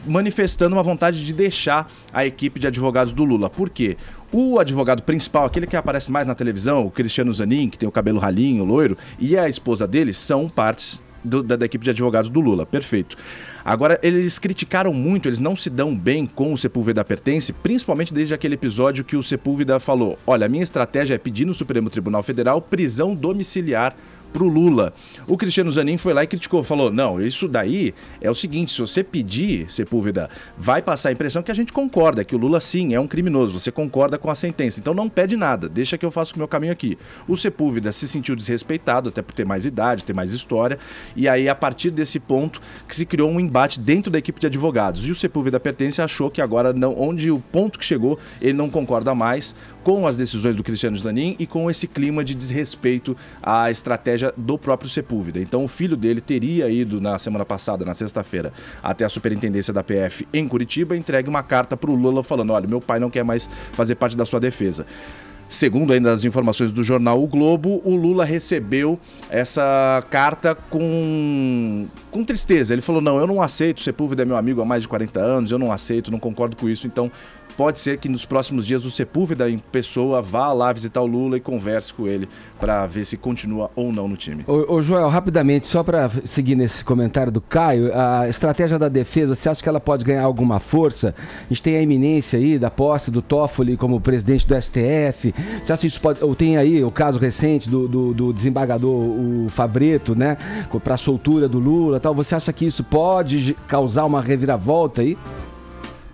manifestando uma vontade de deixar a equipe de advogados do Lula. Por quê? O advogado principal, aquele que aparece mais na televisão, o Cristiano Zanin, que tem o cabelo ralinho, loiro, e a esposa dele são partes da equipe de advogados do Lula. Perfeito. Agora, eles criticaram muito, eles não se dão bem com o Sepúlveda Pertence, principalmente desde aquele episódio que o Sepúlveda falou: olha, a minha estratégia é pedir no Supremo Tribunal Federal prisão domiciliar pro Lula. O Cristiano Zanin foi lá e criticou, falou: não, isso daí é o seguinte, se você pedir, Sepúlveda, vai passar a impressão que a gente concorda, que o Lula sim é um criminoso, você concorda com a sentença, então não pede nada, deixa que eu faço o meu caminho aqui. O Sepúlveda se sentiu desrespeitado, até por ter mais idade, ter mais história, e aí a partir desse ponto que se criou um embate dentro da equipe de advogados, e o Sepúlveda Pertence achou que agora, não, onde o ponto que chegou, ele não concorda mais com as decisões do Cristiano Zanin e com esse clima de desrespeito à estratégia do próprio Sepúlveda. Então o filho dele teria ido na semana passada, na sexta-feira, até a Superintendência da PF em Curitiba, entregue uma carta para o Lula falando: olha, meu pai não quer mais fazer parte da sua defesa. Segundo ainda as informações do jornal O Globo, o Lula recebeu essa carta com tristeza. Ele falou: não, eu não aceito, o Sepúlveda é meu amigo há mais de 40 anos, eu não aceito, não concordo com isso, então pode ser que nos próximos dias o Sepúlveda em pessoa vá lá visitar o Lula e converse com ele para ver se continua ou não no time. Ô Joel, rapidamente, só para seguir nesse comentário do Caio, a estratégia da defesa, você acha que ela pode ganhar alguma força? A gente tem a iminência aí da posse do Toffoli como presidente do STF. Você acha que isso pode... Ou tem aí o caso recente do desembargador, o Favreto, né? Para a soltura do Lula e tal. Você acha que isso pode causar uma reviravolta aí?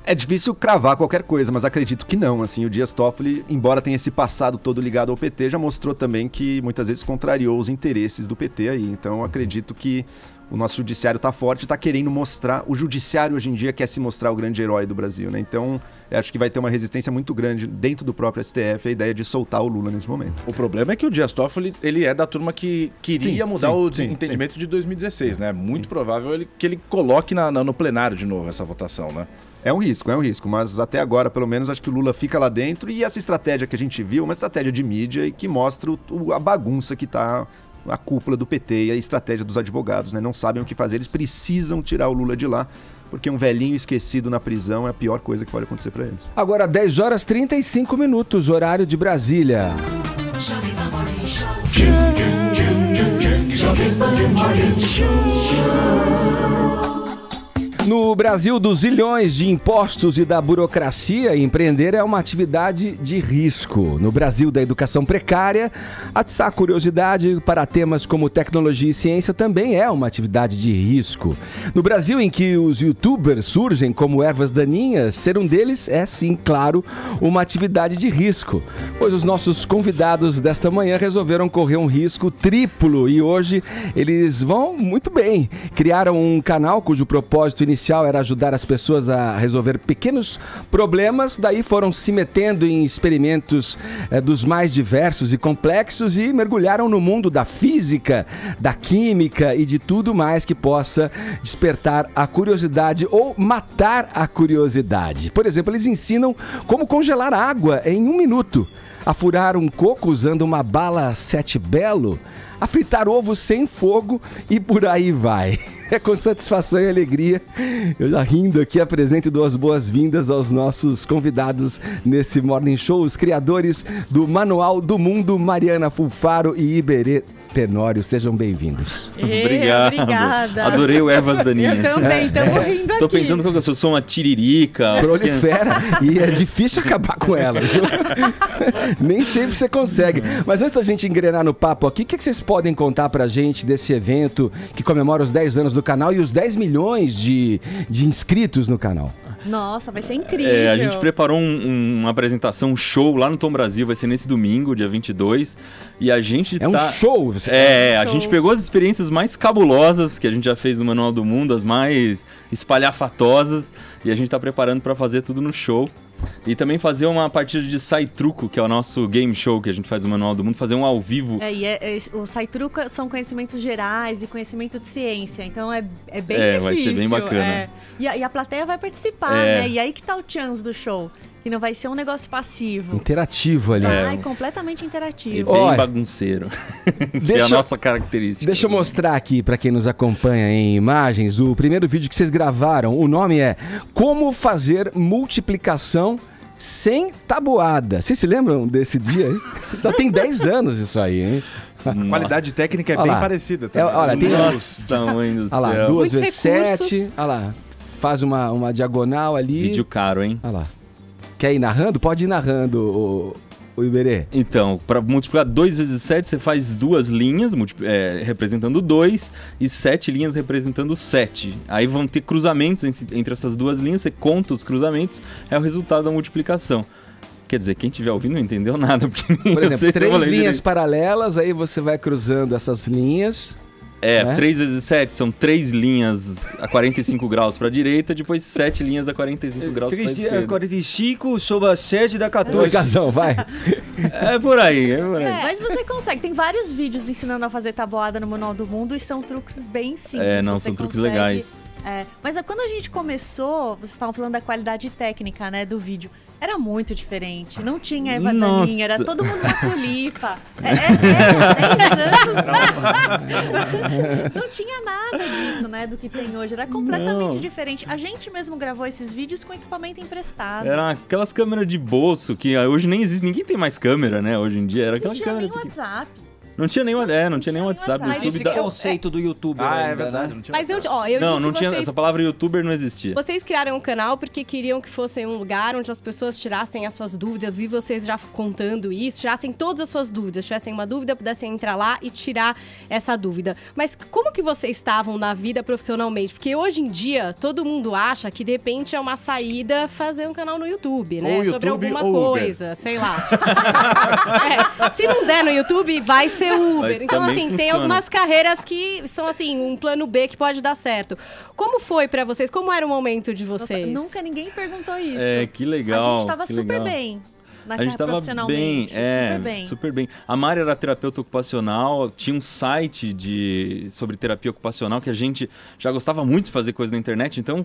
É difícil cravar qualquer coisa, mas acredito que não. Assim, o Dias Toffoli, embora tenha esse passado todo ligado ao PT, já mostrou também que muitas vezes contrariou os interesses do PT aí. Então, acredito que o nosso judiciário está forte, está querendo mostrar... O judiciário hoje em dia quer se mostrar o grande herói do Brasil, né? Então, acho que vai ter uma resistência muito grande dentro do próprio STF a ideia de soltar o Lula nesse momento. O problema é que o Dias Toffoli, ele é da turma que queria mudar o entendimento de 2016, né? Muito provável que ele coloque no plenário de novo essa votação, né? É um risco, mas até agora, pelo menos, acho que o Lula fica lá dentro e essa estratégia que a gente viu, uma estratégia de mídia e que mostra a bagunça que está a cúpula do PT e a estratégia dos advogados, né? Não sabem o que fazer, eles precisam tirar o Lula de lá, porque um velhinho esquecido na prisão é a pior coisa que pode acontecer para eles. Agora, 10 horas 35 minutos, horário de Brasília. No Brasil dos zilhões de impostos e da burocracia, empreender é uma atividade de risco. No Brasil da educação precária, atiçar a curiosidade para temas como tecnologia e ciência também é uma atividade de risco. No Brasil em que os youtubers surgem como ervas daninhas, ser um deles é, sim, claro, uma atividade de risco. Pois os nossos convidados desta manhã resolveram correr um risco triplo e hoje eles vão muito bem. Criaram um canal cujo propósito inicial era ajudar as pessoas a resolver pequenos problemas, daí foram se metendo em experimentos dos mais diversos e complexos e mergulharam no mundo da física, da química e de tudo mais que possa despertar a curiosidade ou matar a curiosidade. Por exemplo, eles ensinam como congelar água em 1 minuto, a furar um coco usando uma bala 7 Belo, a fritar ovos sem fogo e por aí vai. É com satisfação e alegria, eu já rindo aqui, apresento e dou as boas-vindas aos nossos convidados nesse Morning Show, os criadores do Manual do Mundo, Mariana Fulfaro e Iberê Tenório. Sejam bem-vindos. Obrigado. Obrigada. Adorei o Ervas Daninhas. Eu também, estamos rindo aqui. Tô pensando que eu sou uma tiririca. Prolifera e é difícil acabar com ela, viu? Nem sempre você consegue. Mas antes da gente engrenar no papo aqui, o que vocês podem contar pra gente desse evento que comemora os 10 anos do canal e os 10 milhões de inscritos no canal? Nossa, vai ser incrível. A gente preparou uma apresentação, um show lá no Tom Brasil, vai ser nesse domingo, dia 22. E a gente um show? A gente pegou as experiências mais cabulosas que a gente já fez no Manual do Mundo, as mais espalhafatosas, E a gente tá preparando para fazer tudo no show. E também fazer uma partida de Sai Truco, que é o nosso game show que a gente faz no Manual do Mundo, fazer um ao vivo. O Sai Truco são conhecimentos gerais e conhecimento de ciência, então é bem difícil. Vai ser bem bacana. E a plateia vai participar, né? E aí que tá o chance do show. Que não vai ser um negócio passivo. Interativo ali. Completamente interativo. E bem bagunceiro. Que é a nossa característica. Deixa eu mostrar aqui pra quem nos acompanha em imagens o primeiro vídeo que vocês gravaram. O nome é Como Fazer Multiplicação Sem Tabuada. Vocês se lembram desse dia aí? Só tem 10 anos isso aí, hein? A qualidade técnica é bem parecida também. Olha, tem Nossa, mãe do céu. Olha lá, 2 vezes 7. Olha lá. Faz uma diagonal ali. Vídeo caro, hein? Olha lá. Quer ir narrando? Pode ir narrando, o Iberê. Então, para multiplicar 2 vezes 7, você faz 2 linhas representando 2 e 7 linhas representando 7. Aí vão ter cruzamentos entre essas 2 linhas, você conta os cruzamentos, é o resultado da multiplicação. Quer dizer, quem estiver ouvindo não entendeu nada. Porque por exemplo, 3 linhas paralelas, aí você vai cruzando essas linhas. 3 vezes 7 são 3 linhas a 45 graus para a direita, depois 7 linhas a 45 graus para a esquerda. 3 45 sobre a 7 dá 14. Casão, vai. É por aí. Mas você consegue. Tem vários vídeos ensinando a fazer tabuada no Manual do Mundo e são truques bem simples. São truques legais. Mas quando a gente começou, vocês estavam falando da qualidade técnica, né, do vídeo. Era muito diferente. Não tinha erva daninha, era todo mundo na tulipa. 10 anos. Não tinha nada disso, né, do que tem hoje. Era completamente diferente. A gente mesmo gravou esses vídeos com equipamento emprestado. Era aquelas câmeras de bolso que hoje nem existe. Ninguém tem mais câmera, né? Hoje em dia era aquela câmera. Não tinha nem WhatsApp. Não tinha nem WhatsApp. Mas esse conceito do YouTuber é verdade. Né? Mas eu não tinha, essa palavra YouTuber não existia. Vocês criaram um canal porque queriam que fosse um lugar onde as pessoas tirassem as suas dúvidas. Eu vi vocês já contando isso, tirassem todas as suas dúvidas. Tivessem uma dúvida, pudessem entrar lá e tirar essa dúvida. Mas como que vocês estavam na vida profissionalmente? Porque hoje em dia, todo mundo acha que de repente é uma saída fazer um canal no YouTube, né? Ou sobre YouTube, alguma ou coisa, Uber. Sei lá. Se não der no YouTube, vai ser Uber. Então, assim, funciona. tem algumas carreiras que são, assim, um plano B que pode dar certo. Como foi pra vocês? Como era o momento de vocês? Nossa, nunca ninguém perguntou isso. Que legal. A gente tava super bem. A gente tava bem, super bem. A Mari era terapeuta ocupacional, tinha um site sobre terapia ocupacional que a gente já gostava muito de fazer coisa na internet, então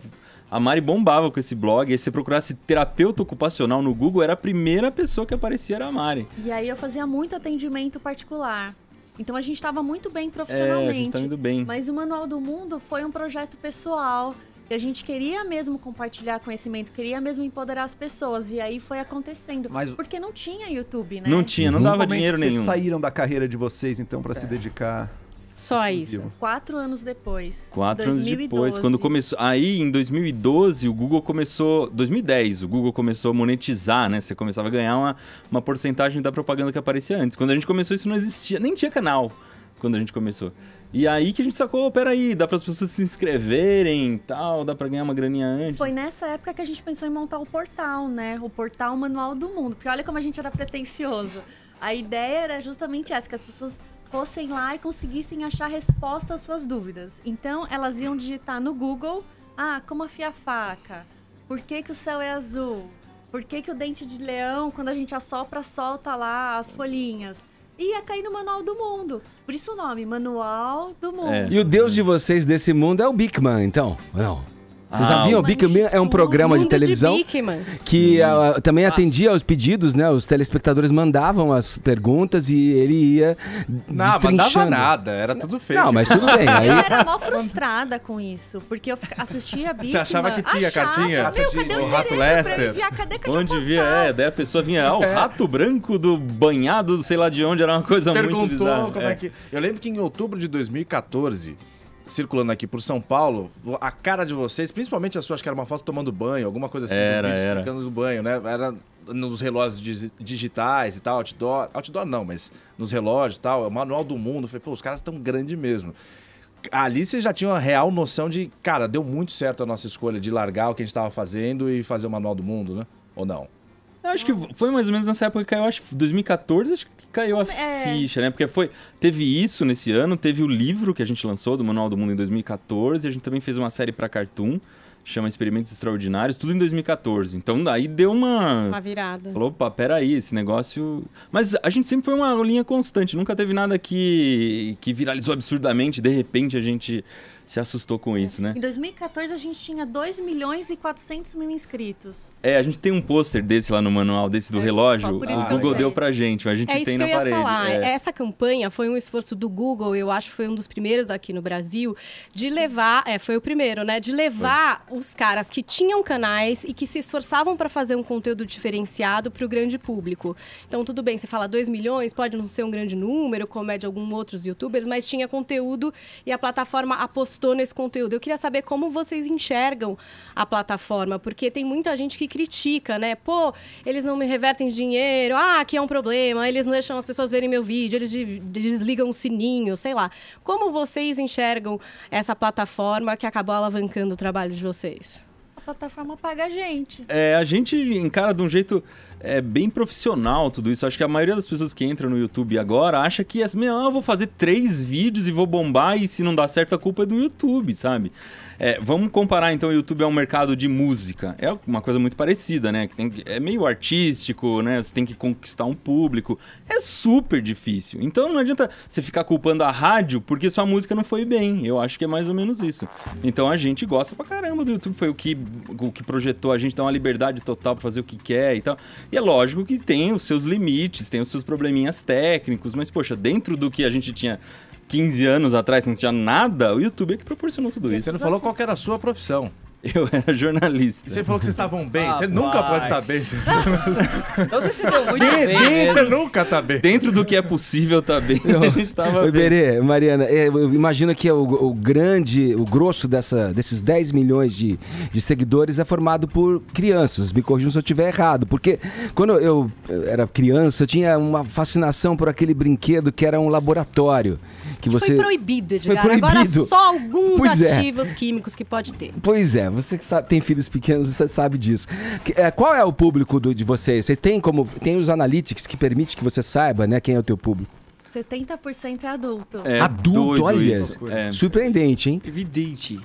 a Mari bombava com esse blog. E se você procurasse terapeuta ocupacional no Google, era a primeira pessoa que aparecia, era a Mari. E aí eu fazia muito atendimento particular. Então a gente estava muito bem profissionalmente. A gente tá indo bem. Mas o Manual do Mundo foi um projeto pessoal. E a gente queria mesmo compartilhar conhecimento, queria mesmo empoderar as pessoas. E aí foi acontecendo. Porque não tinha YouTube, né? Não tinha, não dava dinheiro nenhum. Vocês saíram da carreira de vocês, então, para se dedicar... Só isso. 4 anos depois. 4 anos depois, quando começou. Aí, em 2012, o Google começou... 2010, o Google começou a monetizar, né? Você começava a ganhar uma porcentagem da propaganda que aparecia antes. Quando a gente começou, isso não existia. Nem tinha canal quando a gente começou. E aí que a gente sacou, peraí, dá para as pessoas se inscreverem e tal, dá para ganhar uma graninha antes. Foi nessa época que a gente pensou em montar o portal, né? O portal Manual do Mundo. Porque olha como a gente era pretencioso. A ideia era justamente essa, que as pessoas fossem lá e conseguissem achar resposta às suas dúvidas. Então, elas iam digitar no Google, como afiar a faca? Por que o céu é azul? Por que o dente de leão, quando a gente assopra, solta lá as folhinhas? Ia cair no Manual do Mundo. Por isso o nome, Manual do Mundo. E o deus de vocês desse mundo é o Bigman, então? Não. Vocês já viram? O Bigman é um programa de televisão que também atendia aos pedidos, né? Os telespectadores mandavam as perguntas e ele ia destrinchando. Não mandava nada, era tudo feio. Não, mas tudo bem. Aí... Eu era mó frustrada com isso, porque eu assistia a Bigman. Você achava que tinha cartinha? Cadê o Rato Lester? Onde via, daí a pessoa vinha, o rato branco do banhado, sei lá de onde, era uma coisa muito bizarra. Perguntou como é que... Eu lembro que em outubro de 2014... circulando aqui por São Paulo, a cara de vocês, principalmente a sua, acho que era uma foto tomando banho, alguma coisa assim, explicando do banho, né? Era nos relógios digitais e tal, outdoor não, mas nos relógios e tal, o Manual do Mundo. Eu falei, pô, os caras tão grandes mesmo. Ali vocês já tinham a real noção de, cara, deu muito certo a nossa escolha de largar o que a gente estava fazendo e fazer o Manual do Mundo, né? Ou não? Eu acho que foi mais ou menos nessa época que caiu, acho que 2014, acho que caiu a ficha, né? Porque teve isso nesse ano, teve o livro que a gente lançou do Manual do Mundo em 2014, a gente também fez uma série pra Cartoon, chama Experimentos Extraordinários, tudo em 2014. Então daí deu uma virada. Falou, opa, peraí, esse negócio... Mas a gente sempre foi uma linha constante, nunca teve nada que viralizou absurdamente, de repente a gente se assustou com isso, né? Em 2014 a gente tinha 2.400.000 inscritos. A gente tem um pôster desse lá no manual, desse do relógio, o Google deu pra gente, a gente tem na parede. Falar. Essa campanha foi um esforço do Google, eu acho que foi um dos primeiros aqui no Brasil, de levar, foi o primeiro, né? De levar os caras que tinham canais e que se esforçavam para fazer um conteúdo diferenciado para o grande público. Então, tudo bem, você fala 2 milhões, pode não ser um grande número, como é de alguns outros youtubers, mas tinha conteúdo e a plataforma apostou nesse conteúdo. Eu queria saber como vocês enxergam a plataforma, porque tem muita gente que critica, né? Pô, eles não me revertem dinheiro, aqui é um problema, eles não deixam as pessoas verem meu vídeo, eles desligam o sininho, sei lá. Como vocês enxergam essa plataforma que acabou alavancando o trabalho de vocês? A plataforma paga a gente. A gente encara de um jeito bem profissional tudo isso. Acho que a maioria das pessoas que entram no YouTube agora acha que eu vou fazer 3 vídeos e vou bombar e se não dá certo a culpa é do YouTube, sabe? Vamos comparar então o YouTube ao mercado de música. É uma coisa muito parecida, né? É meio artístico, né? Você tem que conquistar um público. É super difícil. Então não adianta você ficar culpando a rádio porque sua música não foi bem. Eu acho que é mais ou menos isso. Então a gente gosta pra caramba do YouTube. Foi o que projetou a gente, dá uma liberdade total pra fazer o que quer e tal. E é lógico que tem os seus limites, tem os seus probleminhas técnicos, mas poxa, dentro do que a gente tinha 15 anos atrás, não tinha nada, o YouTube é que proporcionou tudo isso. Você não falou qual que era a sua profissão. Eu era jornalista. Você falou que vocês estavam bem. Você nunca pode estar bem. Então você se deu muito bem. Você nunca tá bem. Dentro do que é possível tá bem. A gente tava bem. Iberê, Mariana, eu imagino que o grosso desses 10 milhões de seguidores é formado por crianças. Me corrijam se eu estiver errado. Porque quando eu era criança, eu tinha uma fascinação por aquele brinquedo que era um laboratório. Foi proibido, Edgar. Foi proibido. Agora só alguns ativos químicos que pode ter. Pois é, você que sabe, tem filhos pequenos, você sabe disso. Qual é o público de vocês? Vocês têm os analytics que permite que você saiba, né, quem é o teu público? 70% é adulto. Adulto, olha. Surpreendente, hein? Evidente.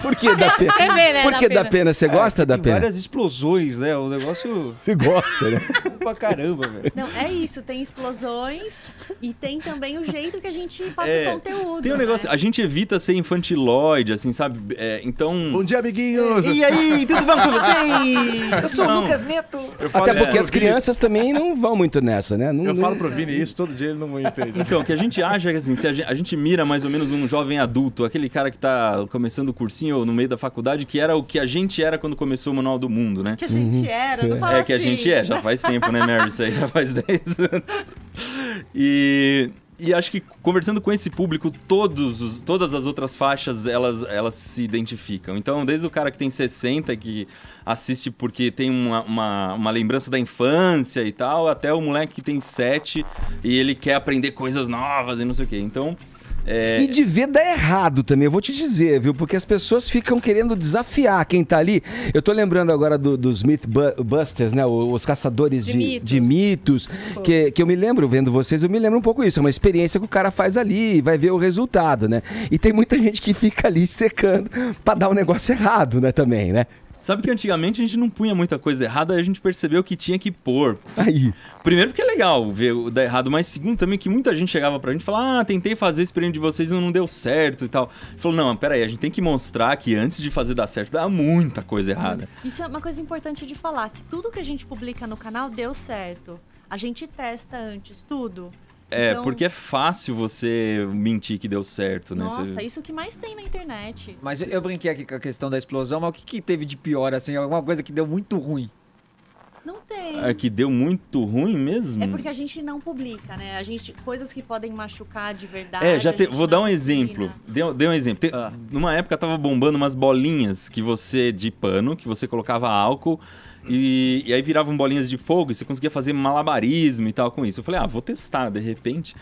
Por que da pena? Você vê, né? Por que da pena? Você gosta da tem pena? várias explosões, né? O negócio... Você gosta, né? pra caramba, velho. Não, é isso. Tem explosões e tem também o jeito que a gente passa o conteúdo. Tem um negócio... A gente evita ser infantilóide, assim, sabe? Então... Bom dia, amiguinhos! E aí, tudo bom com vocês? Eu sou o Lucas Neto. Até porque as crianças também não vão muito nessa, né? Eu falo pro Vini isso todo dia, ele não entende. Então, o que a gente acha é que assim, se a gente mira mais ou menos um jovem adulto, aquele cara que tá começando o cursinho ou no meio da faculdade, que era o que a gente era quando começou o Manual do Mundo, né? Que a gente era, não fala assim. Que a gente já faz tempo, né, Mary? Isso aí já faz 10 anos. E acho que conversando com esse público, todas as outras faixas, elas se identificam. Então, desde o cara que tem 60, que assiste porque tem uma lembrança da infância e tal, até o moleque que tem 7 e ele quer aprender coisas novas e não sei o quê. Então... E de ver dá errado também, eu vou te dizer, viu? Porque as pessoas ficam querendo desafiar quem tá ali. Eu tô lembrando agora dos Mythbusters, né? Os caçadores de mitos. Que eu me lembro, vendo vocês, eu me lembro um pouco isso. É uma experiência que o cara faz ali e vai ver o resultado, né? E tem muita gente que fica ali secando pra dar um negócio errado, né? Também, né? Sabe que antigamente a gente não punha muita coisa errada, aí a gente percebeu que tinha que pôr. Aí. Primeiro porque é legal ver o dar errado, mas segundo também que muita gente chegava pra gente e falava, tentei fazer esse experimento de vocês e não deu certo e tal. Falou, não, peraí, a gente tem que mostrar que antes de fazer dar certo, dá muita coisa errada. Isso é uma coisa importante de falar, que tudo que a gente publica no canal deu certo. A gente testa antes, tudo. Então... porque é fácil você mentir que deu certo, né? Nossa, isso que mais tem na internet. Mas eu brinquei aqui com a questão da explosão, mas o que teve de pior, assim? Alguma coisa que deu muito ruim? Não tem. É que deu muito ruim mesmo? É porque a gente não publica, né? Coisas que podem machucar de verdade. Vou dar um exemplo. Dei um exemplo. Numa época tava bombando umas bolinhas de pano, que você colocava álcool e aí viravam bolinhas de fogo e você conseguia fazer malabarismo e tal com isso. Eu falei, vou testar, de repente.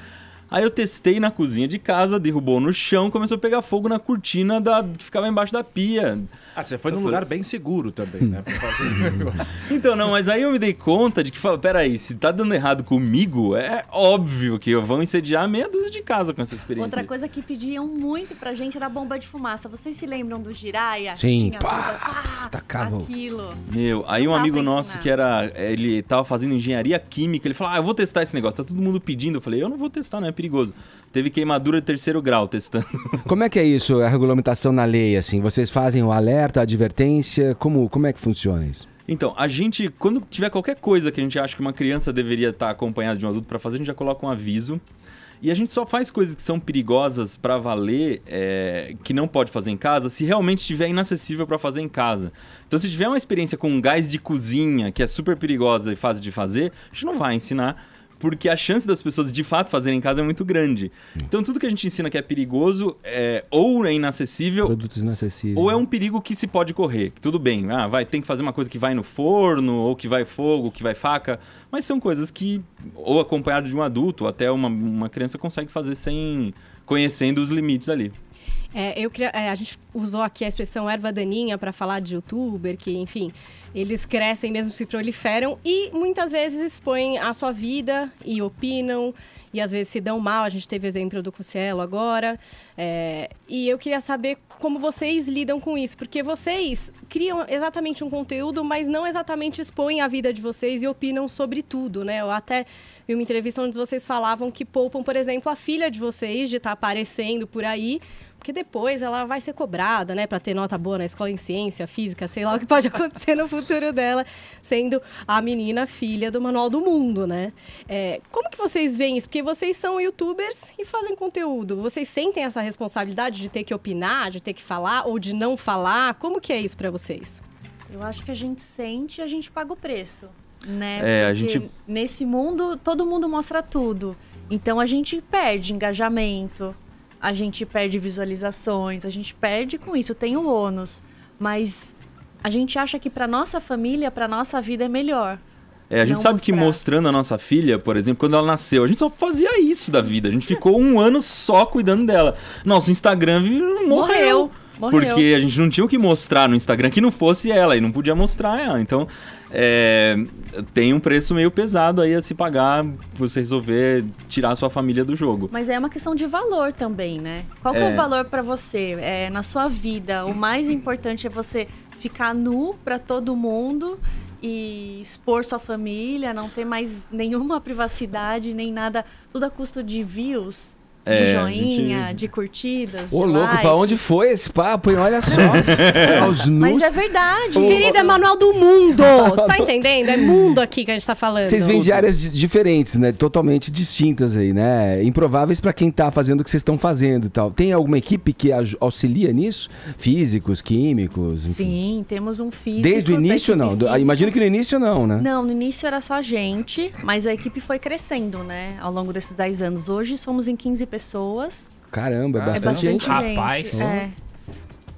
Aí eu testei na cozinha de casa, derrubou no chão, começou a pegar fogo na cortina que ficava embaixo da pia. Ah, você foi num lugar bem seguro também, né? Pra fazer... Então, não, mas aí eu me dei conta de que, peraí, se tá dando errado comigo, é óbvio que vão incendiar meia dúzia de casa com essa experiência. Outra coisa que pediam muito pra gente era a bomba de fumaça. Vocês se lembram do Jiraya? Sim, Tinha tacava. aquilo. Meu, aí um amigo nosso que ele tava fazendo engenharia química, ele falou, eu vou testar esse negócio, tá todo mundo pedindo. Eu falei, eu não vou testar, não é perigoso. Teve queimadura de 3º grau testando. Como é que é isso, a regulamentação na lei, assim? Vocês fazem o alerta, a advertência? Como é que funciona isso? Então, a gente, quando tiver qualquer coisa que a gente acha que uma criança deveria estar acompanhada de um adulto para fazer, a gente já coloca um aviso. E a gente só faz coisas que são perigosas para valer, que não pode fazer em casa, se realmente estiver inacessível para fazer em casa. Então, se tiver uma experiência com um gás de cozinha, que é super perigosa e fácil de fazer, a gente não vai ensinar, porque a chance das pessoas de fato fazerem em casa é muito grande. Então, tudo que a gente ensina que é perigoso, ou é inacessível, produtos inacessíveis, ou é um perigo que se pode correr. Tudo bem, tem que fazer uma coisa que vai no forno, ou que vai fogo, ou que vai faca, mas são coisas que, ou acompanhado de um adulto, ou até uma criança consegue fazer conhecendo os limites ali. A gente usou aqui a expressão erva daninha para falar de youtuber, que, enfim, eles crescem mesmo, se proliferam e muitas vezes expõem a sua vida e opinam e às vezes se dão mal. A gente teve o exemplo do Cossielo agora. E eu queria saber como vocês lidam com isso, porque vocês criam exatamente um conteúdo, mas não exatamente expõem a vida de vocês e opinam sobre tudo, né? Eu até vi uma entrevista onde vocês falavam que poupam, por exemplo, a filha de vocês de estar aparecendo por aí, porque depois ela vai ser cobrada, né, para ter nota boa na escola em ciência, física, sei lá o que pode acontecer no futuro dela, sendo a menina filha do Manual do Mundo, né? Como que vocês veem isso? Porque vocês são youtubers e fazem conteúdo. Vocês sentem essa responsabilidade de ter que opinar, de ter que falar ou de não falar? Como que é isso para vocês? Eu acho que a gente sente e a gente paga o preço, né? Porque nesse mundo, todo mundo mostra tudo. Então a gente perde engajamento, a gente perde visualizações, a gente perde com isso, tem o ônus. Mas a gente acha que para nossa família, para nossa vida é melhor. A gente sabe que mostrando a nossa filha, por exemplo, quando ela nasceu, a gente só fazia isso da vida. A gente ficou 1 ano só cuidando dela. Nosso Instagram morreu. Porque a gente não tinha o que mostrar no Instagram que não fosse ela, e não podia mostrar ela. Então, tem um preço meio pesado aí a se pagar, você resolver tirar a sua família do jogo. Mas é uma questão de valor também, né? Qual que é o valor pra você? Na sua vida, o mais importante é você ficar nu pra todo mundo e expor sua família, não ter mais nenhuma privacidade, nem nada, tudo a custo de views. De joinha, de curtidas, Ô, louco, like. Pra onde foi esse papo, hein? Olha só. Aos nus. Mas é verdade. Querida, é Manual do Mundo. Você tá entendendo? É mundo aqui que a gente tá falando. Vocês vêm de áreas diferentes, né? Totalmente distintas aí, né? Improváveis pra quem tá fazendo o que vocês estão fazendo e tal. Tem alguma equipe que auxilia nisso? Físicos, químicos? Enfim. Sim, temos um físico. Desde o início, não? Imagino que no início não, né? Não, no início era só a gente, mas a equipe foi crescendo, né? Ao longo desses 10 anos. Hoje somos em 15 pessoas. Caramba, é bastante gente. Rapaz.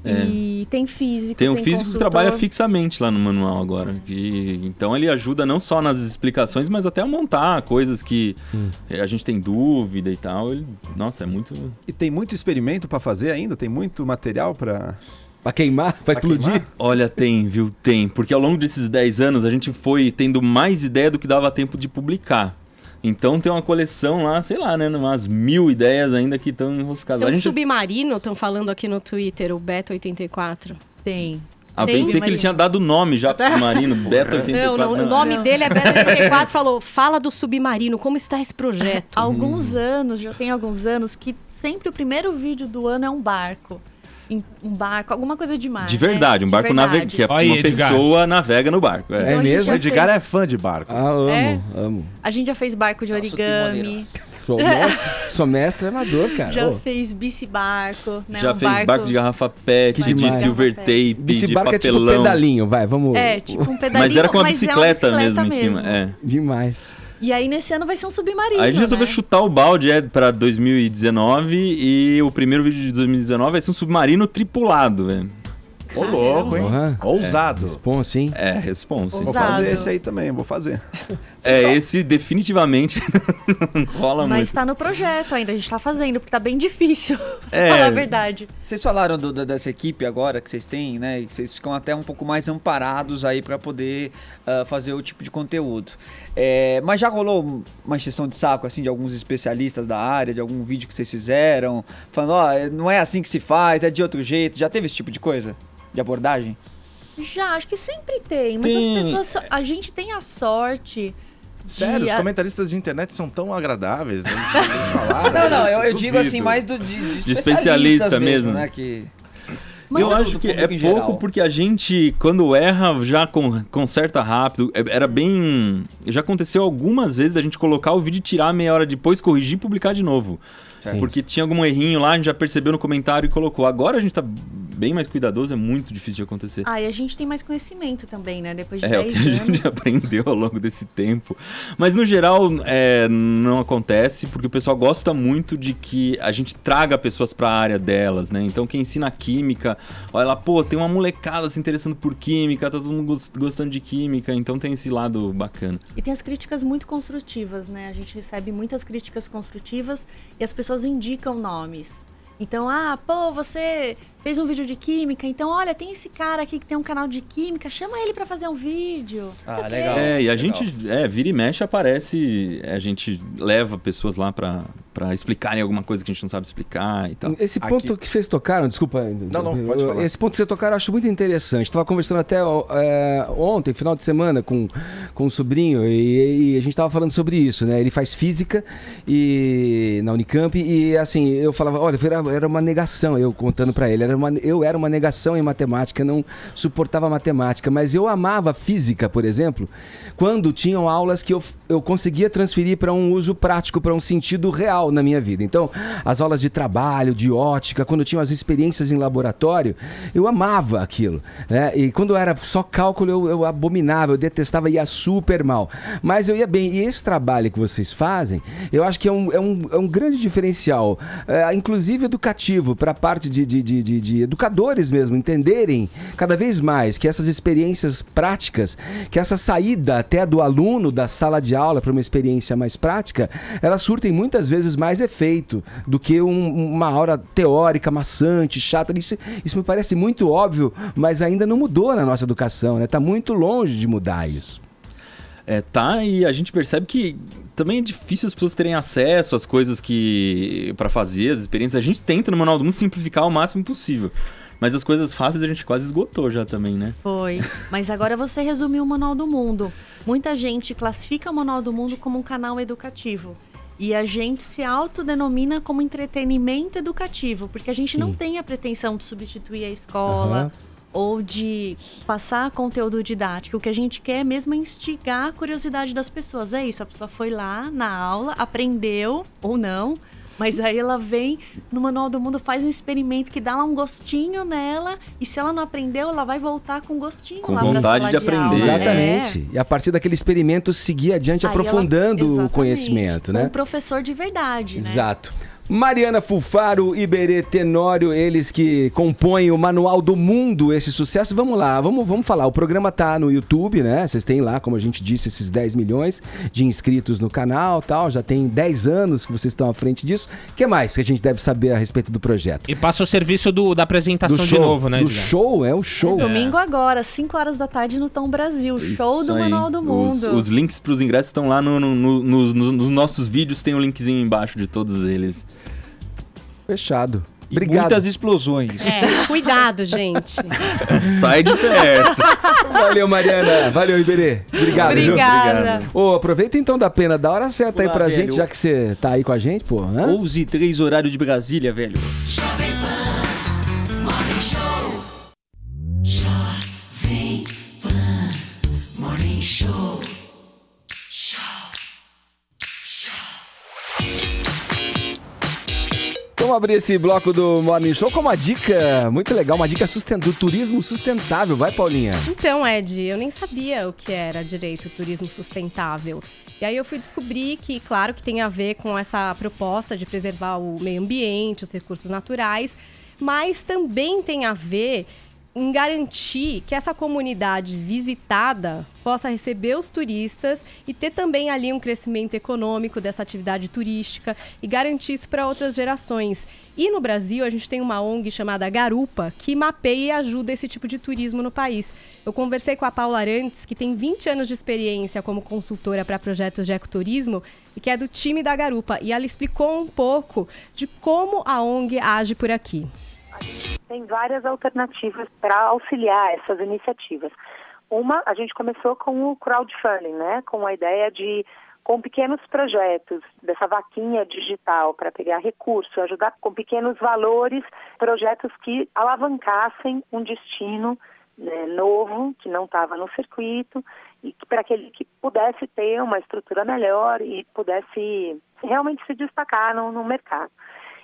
E tem físico. Tem um físico que trabalha fixamente lá no manual agora. Então ele ajuda não só nas explicações, mas até a montar coisas que a gente tem dúvida e tal. Nossa, é muito... E tem muito experimento para fazer ainda? Tem muito material para... Pra queimar? Pra explodir? Queimar? Olha, tem. Porque ao longo desses 10 anos a gente foi tendo mais ideia do que dava tempo de publicar. Então tem uma coleção lá, sei lá, né? Umas 1000 ideias ainda que estão enroscadas. Tem um submarino, estão falando aqui no Twitter, o Beta84. Tem. Pensei que ele tinha dado o nome já pro submarino, Beta84. Não, o nome dele é Beta84, falou, fala do submarino, como está esse projeto? Já tem alguns anos que sempre o primeiro vídeo do ano é um barco. Um barco, alguma coisa de mar. De verdade, um barco navegando, que uma pessoa navega no barco. É mesmo? O Edgar é fã de barco. Amo. A gente já fez barco de origami. Sou mestre amador, cara. Já fez bici-barco, né? Já fez barco de garrafa PET, de silver tape, de papelão. É tipo pedalinho, vamos... tipo um pedalinho, mas era com a bicicleta mesmo em cima. Demais. E aí, nesse ano, vai ser um submarino, Aí a gente resolveu chutar o balde pra 2019 e o primeiro vídeo de 2019 vai ser um submarino tripulado, velho. Ô, louco, hein? Uhum. Ousado. Responsa, hein? Responsa. Vou fazer esse aí também, vou fazer. Esse definitivamente não rola muito. Mas tá no projeto ainda, a gente tá fazendo, porque tá bem difícil, pra falar a verdade. Vocês falaram dessa equipe agora que vocês têm, né? E vocês ficam até um pouco mais amparados aí pra poder fazer o tipo de conteúdo. Mas já rolou uma encheção de saco, assim, de alguns especialistas da área, de algum vídeo que vocês fizeram, falando, não é assim que se faz, é de outro jeito. Já teve esse tipo de coisa? De abordagem? Já, acho que sempre tem, mas as pessoas, a gente tem a sorte... Sério, os comentaristas de internet são tão agradáveis, né? Não, eu digo assim, mais de especialista mesmo, né? Que... Mas eu acho que é pouco porque a gente, quando erra, já conserta rápido. Era bem... Já aconteceu algumas vezes da gente colocar o vídeo e tirar meia hora depois, corrigir e publicar de novo. Sim. Porque tinha algum errinho lá, a gente já percebeu no comentário e colocou. Agora a gente tá bem mais cuidadoso, é muito difícil de acontecer. E a gente tem mais conhecimento também, né? Depois de 10 anos. É o que a gente aprendeu ao longo desse tempo. Mas no geral não acontece, porque o pessoal gosta muito de que a gente traga pessoas para a área delas, né? Então quem ensina química, olha lá, pô, tem uma molecada se interessando por química, tá todo mundo gostando de química, então tem esse lado bacana. E tem as críticas muito construtivas, né? A gente recebe muitas críticas construtivas e as pessoas indicam nomes. Então, você fez um vídeo de química, então olha, tem esse cara aqui que tem um canal de química, chama ele pra fazer um vídeo. Legal. E a gente, vira e mexe, aparece, a gente leva pessoas lá pra explicarem alguma coisa que a gente não sabe explicar e tal. Esse ponto que vocês tocaram, desculpa. Não, pode falar. Esse ponto que vocês tocaram eu acho muito interessante. Tava conversando até ontem, final de semana, com um sobrinho, e a gente tava falando sobre isso, né? Ele faz física na Unicamp, e assim, eu falava, olha, era uma negação, eu contando pra ele, eu era uma negação em matemática, não suportava matemática, mas eu amava física, por exemplo, quando tinham aulas que eu conseguia transferir para um uso prático, para um sentido real na minha vida. Então, as aulas de trabalho, de ótica, quando tinham as experiências em laboratório, eu amava aquilo, né? E quando era só cálculo, eu abominava, eu detestava, ia super mal. Mas eu ia bem. E esse trabalho que vocês fazem, eu acho que é um grande diferencial, inclusive educativo, para a parte de educadores mesmo, entenderem cada vez mais que essas experiências práticas, que essa saída até do aluno da sala de aula para uma experiência mais prática, elas surtem muitas vezes mais efeito do que uma aula teórica, maçante, chata. Isso me parece muito óbvio, mas ainda não mudou na nossa educação, né? Tá muito longe de mudar isso. E a gente percebe que também é difícil as pessoas terem acesso às coisas para fazer, as experiências. A gente tenta no Manual do Mundo simplificar o máximo possível. Mas as coisas fáceis a gente quase esgotou já também, né? Foi. Mas agora você resumiu o Manual do Mundo. Muita gente classifica o Manual do Mundo como um canal educativo. E a gente se autodenomina como entretenimento educativo, porque a gente não tem a pretensão de substituir a escola ou de passar conteúdo didático. O que a gente quer mesmo é instigar a curiosidade das pessoas. É isso, a pessoa foi lá na aula, aprendeu ou não, mas aí ela vem no Manual do Mundo, faz um experimento que dá lá um gostinho nela, e se ela não aprendeu, ela vai voltar com gostinho com lá pra vontade sala de aprender. Exatamente. E a partir daquele experimento seguir adiante, aí aprofundando o conhecimento, né? Um professor de verdade, né? Exato. Mariana Fulfaro, Iberê Tenório, eles que compõem o Manual do Mundo, esse sucesso. Vamos lá, vamos falar. O programa tá no YouTube, né? Vocês têm lá, como a gente disse, esses 10 milhões de inscritos no canal, tal. Já tem 10 anos que vocês estão à frente disso. O que mais que a gente deve saber a respeito do projeto? E passa o serviço da apresentação show, de novo, né? Do show, o show. Domingo agora, 5 horas da tarde no Tom Brasil. Show do Manual do Mundo. Os links para os ingressos estão lá nos nossos vídeos, tem o linkzinho embaixo de todos eles. Fechado. Obrigado. Muitas explosões. Cuidado, gente. Sai de perto. Valeu, Mariana. Valeu, Iberê. Obrigado. Obrigada. Aproveita então da pena, da hora certa aí pra gente, já que você tá aí com a gente, pô. 11h03, horário de Brasília, velho. Jovem Pan Morning Show. Jovem Pan Morning Show. Vamos abrir esse bloco do Morning Show com uma dica muito legal, uma dica do turismo sustentável. Vai, Paulinha. Então, Ed, eu nem sabia o que era direito turismo sustentável. E aí eu fui descobrir que, claro, que tem a ver com essa proposta de preservar o meio ambiente, os recursos naturais, mas também tem a ver em garantir que essa comunidade visitada possa receber os turistas e ter também ali um crescimento econômico dessa atividade turística e garantir isso para outras gerações. E no Brasil, a gente tem uma ONG chamada Garupa, que mapeia e ajuda esse tipo de turismo no país. Eu conversei com a Paula Arantes, que tem 20 anos de experiência como consultora para projetos de ecoturismo e que é do time da Garupa. E ela explicou um pouco de como a ONG age por aqui. Tem várias alternativas para auxiliar essas iniciativas. Uma, a gente começou com o crowdfunding, né? Com a ideia de, com pequenos projetos, dessa vaquinha digital para pegar recurso, ajudar com pequenos valores, projetos que alavancassem um destino, né, novo, que não estava no circuito, e para aquele que pudesse ter uma estrutura melhor e pudesse realmente se destacar no mercado.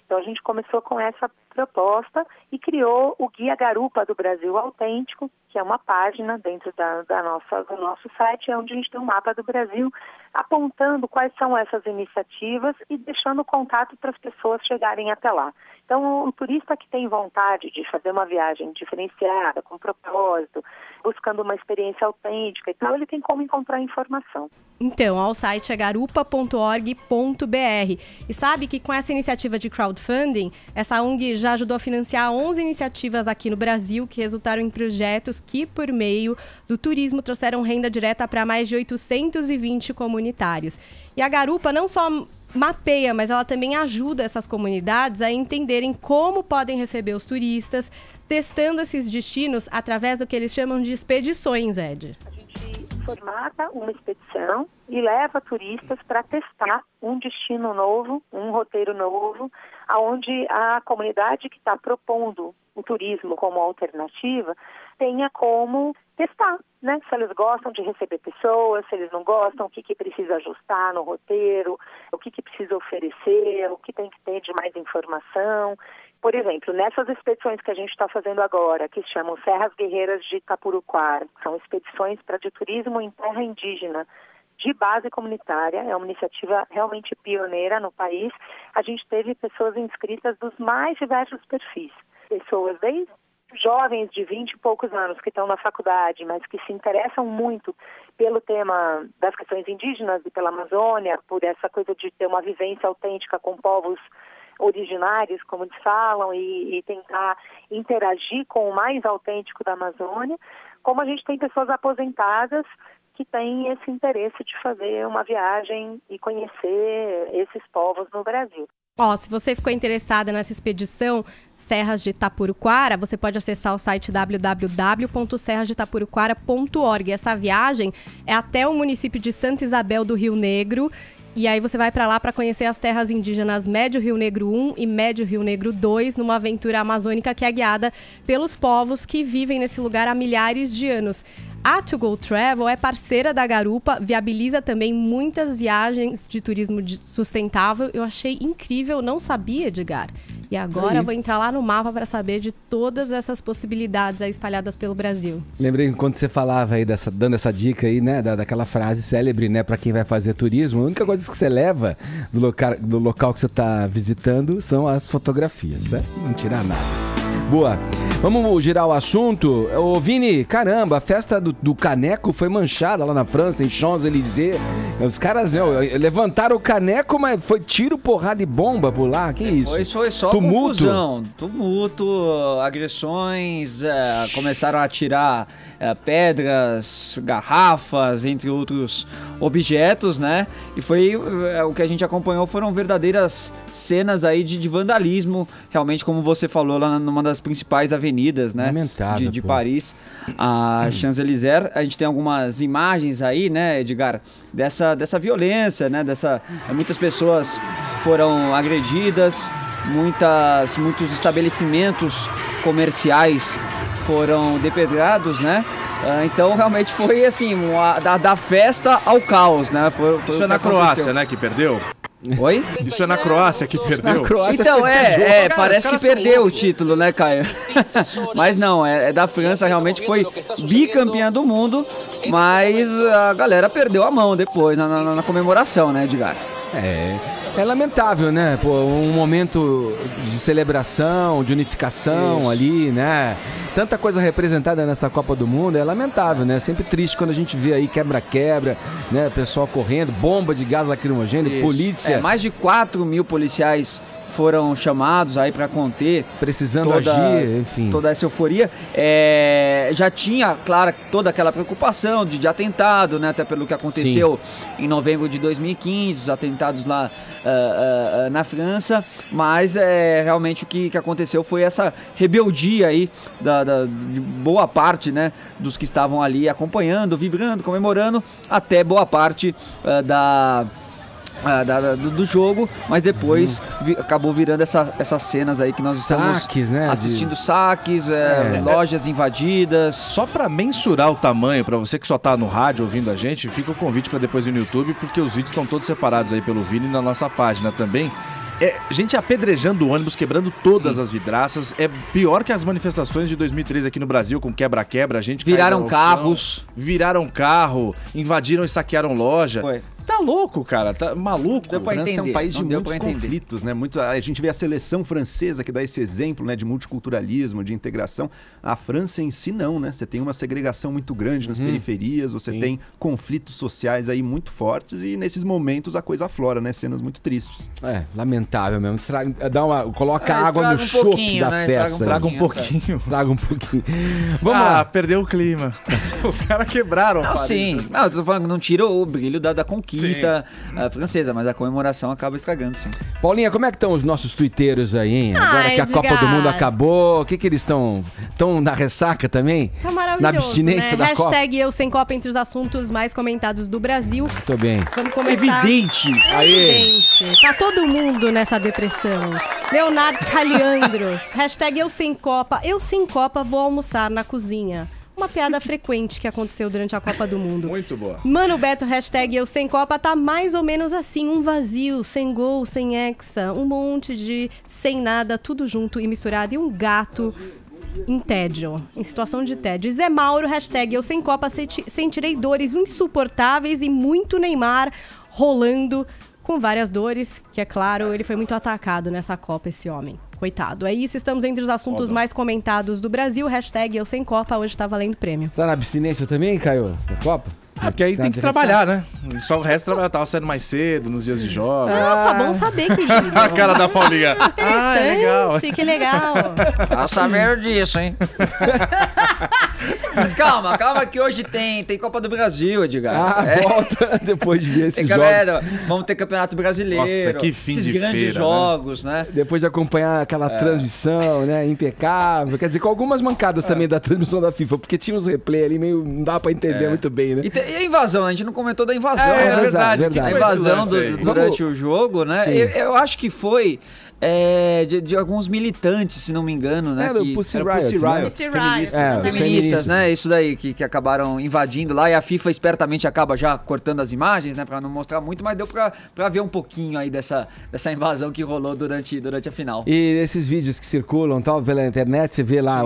Então, a gente começou com essa proposta e criou o Guia Garupa do Brasil Autêntico, que é uma página dentro do nosso site, onde a gente tem um mapa do Brasil, apontando quais são essas iniciativas e deixando contato para as pessoas chegarem até lá. Então, o turista que tem vontade de fazer uma viagem diferenciada, com propósito, buscando uma experiência autêntica e tal, ele tem como encontrar informação. Então, o site é garupa.org.br. E sabe que com essa iniciativa de crowdfunding, essa ONG já ajudou a financiar 11 iniciativas aqui no Brasil que resultaram em projetos que, por meio do turismo, trouxeram renda direta para mais de 820 comunitários. E a Garupa não só mapeia, mas ela também ajuda essas comunidades a entenderem como podem receber os turistas, testando esses destinos através do que eles chamam de expedições, Ed. A gente formata uma expedição e leva turistas para testar um destino novo, um roteiro novo, onde a comunidade que está propondo o turismo como alternativa tenha como testar, né? Se eles gostam de receber pessoas, se eles não gostam, o que precisa ajustar no roteiro, o que precisa oferecer, o que tem que ter de mais informação. Por exemplo, nessas expedições que a gente está fazendo agora, que se chamam Serras Guerreiras de Itapuruquara, são expedições de turismo em terra indígena, de base comunitária, é uma iniciativa realmente pioneira no país. A gente teve pessoas inscritas dos mais diversos perfis. Pessoas desde jovens de 20 e poucos anos que estão na faculdade, mas que se interessam muito pelo tema das questões indígenas e pela Amazônia, por essa coisa de ter uma vivência autêntica com povos originários, como eles falam, e tentar interagir com o mais autêntico da Amazônia, como a gente tem pessoas aposentadas que têm esse interesse de fazer uma viagem e conhecer esses povos no Brasil. Ó, se você ficou interessada nessa expedição Serras de Itapuruquara, você pode acessar o site www.serrasdeitapuruquara.org. Essa viagem é até o município de Santa Isabel do Rio Negro. E aí você vai para lá para conhecer as terras indígenas Médio Rio Negro 1 e Médio Rio Negro 2, numa aventura amazônica que é guiada pelos povos que vivem nesse lugar há milhares de anos. A To Go Travel é parceira da Garupa, viabiliza também muitas viagens de turismo sustentável. Eu achei incrível, não sabia, Edgar. E agora eu vou entrar lá no mapa para saber de todas essas possibilidades aí espalhadas pelo Brasil. Lembrei quando você falava aí, dando essa dica aí, né, daquela frase célebre, né, para quem vai fazer turismo, a única coisa que você leva do local que você está visitando são as fotografias, certo? Não tirar nada. Boa. Vamos girar o assunto. Ô, Vini, caramba, a festa do caneco foi manchada lá na França, em Champs-Élysées. Os caras levantaram o caneco, mas foi tiro, porrada e bomba por lá. Que isso? Foi só confusão. Tumulto, agressões, começaram a atirar pedras, garrafas, entre outros objetos, né? E foi o que a gente acompanhou, foram verdadeiras cenas aí de vandalismo, realmente, como você falou, lá numa das principais avenidas, né? De Paris, a Champs-Élysées. A gente tem algumas imagens aí, né, Edgar, dessa violência, né? Muitas pessoas foram agredidas, muitos estabelecimentos comerciais foram depedrados, né? Então realmente foi assim, da festa ao caos, né? Isso é na Croácia, né, que perdeu? Oi? Isso é na Croácia que perdeu? Na Croácia então, parece que perdeu o título, né, Caio? Mas não, é da França, realmente foi bicampeã do mundo, mas a galera perdeu a mão depois, na comemoração, né, Edgar? É lamentável, né? Pô, um momento de celebração, de unificação ali, né? Tanta coisa representada nessa Copa do Mundo, é lamentável, né? Sempre triste quando a gente vê aí quebra-quebra, né? Pessoal correndo, bomba de gás lacrimogêneo, polícia. Mais de 4 mil policiais foram chamados aí para conter, precisando agir, enfim, toda essa euforia. Já tinha, claro, toda aquela preocupação de atentado, né? Até pelo que aconteceu em novembro de 2015, os atentados lá na França, mas realmente o que aconteceu foi essa rebeldia aí de boa parte, né, dos que estavam ali acompanhando, vibrando, comemorando, até boa parte do jogo, mas depois acabou virando essas cenas aí que nós estamos assistindo, saques, lojas invadidas. Só para mensurar o tamanho, para você que só tá no rádio ouvindo a gente, fica o convite para depois ir no YouTube, porque os vídeos estão todos separados aí pelo Vini na nossa página também. Gente apedrejando o ônibus, quebrando todas as vidraças. É pior que as manifestações de 2013 aqui no Brasil, com quebra-quebra, gente viraram carros, viraram carro, invadiram e saquearam loja. Tá louco, cara, tá maluco. A França é um país de muitos conflitos, né? A gente vê a seleção francesa que dá esse exemplo, né, de multiculturalismo, de integração. A França em si não, né? Você tem uma segregação muito grande nas periferias, você tem conflitos sociais aí muito fortes e nesses momentos a coisa aflora, né? Cenas muito tristes. Lamentável mesmo. Coloca água no chope da festa. Estraga um pouquinho. Estraga um pouquinho. Vamos lá. Perdeu o clima. Os caras quebraram. Não, sim. Não, eu tô falando que não tira o brilho da conquista francesa, mas a comemoração acaba estragando, sim. Paulinha, como é que estão os nossos tuiteiros aí, hein? Agora que a Copa do Mundo acabou, o que eles estão na ressaca também? Tá maravilhoso, na abstinência da Copa? Hashtag Eu Sem Copa entre os assuntos mais comentados do Brasil. Tô bem. Vamos começar. Evidente. Tá todo mundo nessa depressão. Leonardo Caliandros. Hashtag Eu Sem Copa. Eu sem Copa vou almoçar na cozinha. Uma piada frequente que aconteceu durante a Copa do Mundo. Muito boa. Mano Beto, hashtag Eu Sem Copa, tá mais ou menos assim. Um vazio, sem gol, sem hexa, um monte de sem nada, tudo junto e misturado. E um gato em tédio, em situação de tédio. Zé Mauro, hashtag Eu Sem Copa, sentirei dores insuportáveis e muito Neymar rolando com várias dores, que é claro, ele foi muito atacado nessa Copa, esse homem. Coitado. É isso, estamos entre os assuntos mais comentados do Brasil. Hashtag Eu Sem Copa, hoje tá valendo prêmio. Tá na abstinência também, Caio? Da Copa? Porque aí tem que trabalhar, né? Só o resto trabalhar. Tava saindo mais cedo, nos dias de jogos. Nossa, bom saber, querido. A cara da Paulinha. Interessante, que legal. Tá sabendo disso, hein? Mas calma que hoje tem Copa do Brasil, Edgar. Volta depois de ver esses galera, jogos. Vamos ter Campeonato Brasileiro. Nossa, que fim esses de grandes feira, jogos, né? Depois de acompanhar aquela transmissão, né, impecável. Quer dizer, com algumas mancadas também da transmissão da FIFA, porque tinha uns replay ali meio, não dá pra entender muito bem, né? E a invasão, a gente não comentou da invasão, né? É verdade. A invasão durante o jogo, né? Eu acho que foi de alguns militantes, se não me engano, né? Do Pussy Riot. Feministas, né? Isso daí, que acabaram invadindo lá e a FIFA espertamente acaba já cortando as imagens, né? Pra não mostrar muito, mas deu pra ver um pouquinho aí dessa invasão que rolou durante a final. E esses vídeos que circulam tal, pela internet, você vê lá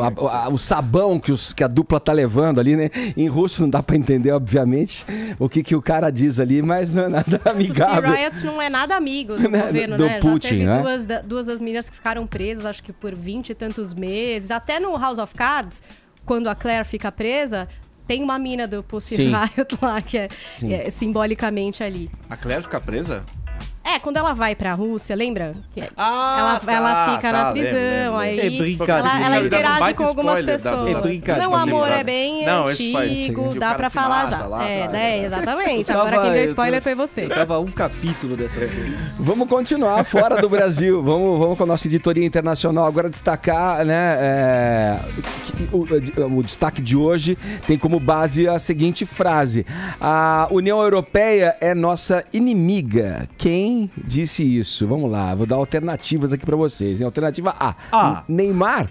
o sabão que a dupla tá levando ali, né? Em russo não dá pra entender, obviamente, o que o cara diz ali, mas não é nada amigável. O Pussy Riot não é nada amigo do governo, do né? Putin, já né? teve duas das meninas que ficaram presas, acho que por 20 e tantos meses. Até no House of Cards, quando a Claire fica presa, tem uma mina do Pussy Riot lá, que é simbolicamente ali. A Claire fica presa? Quando ela vai pra Rússia, lembra? Ela fica na prisão, lembro. aí É brincadeira. ela interage com algumas pessoas. É brincadeira. Não, amor, é bem antigo, dá pra falar já. Exatamente. Agora quem deu spoiler foi você. Eu tava um capítulo dessa série. Vamos continuar fora do Brasil. Vamos com a nossa editoria internacional agora destacar, né? O destaque de hoje tem como base a seguinte frase: a União Europeia é nossa inimiga. Quem disse isso? Vamos lá, vou dar alternativas aqui pra vocês. Alternativa A, Neymar.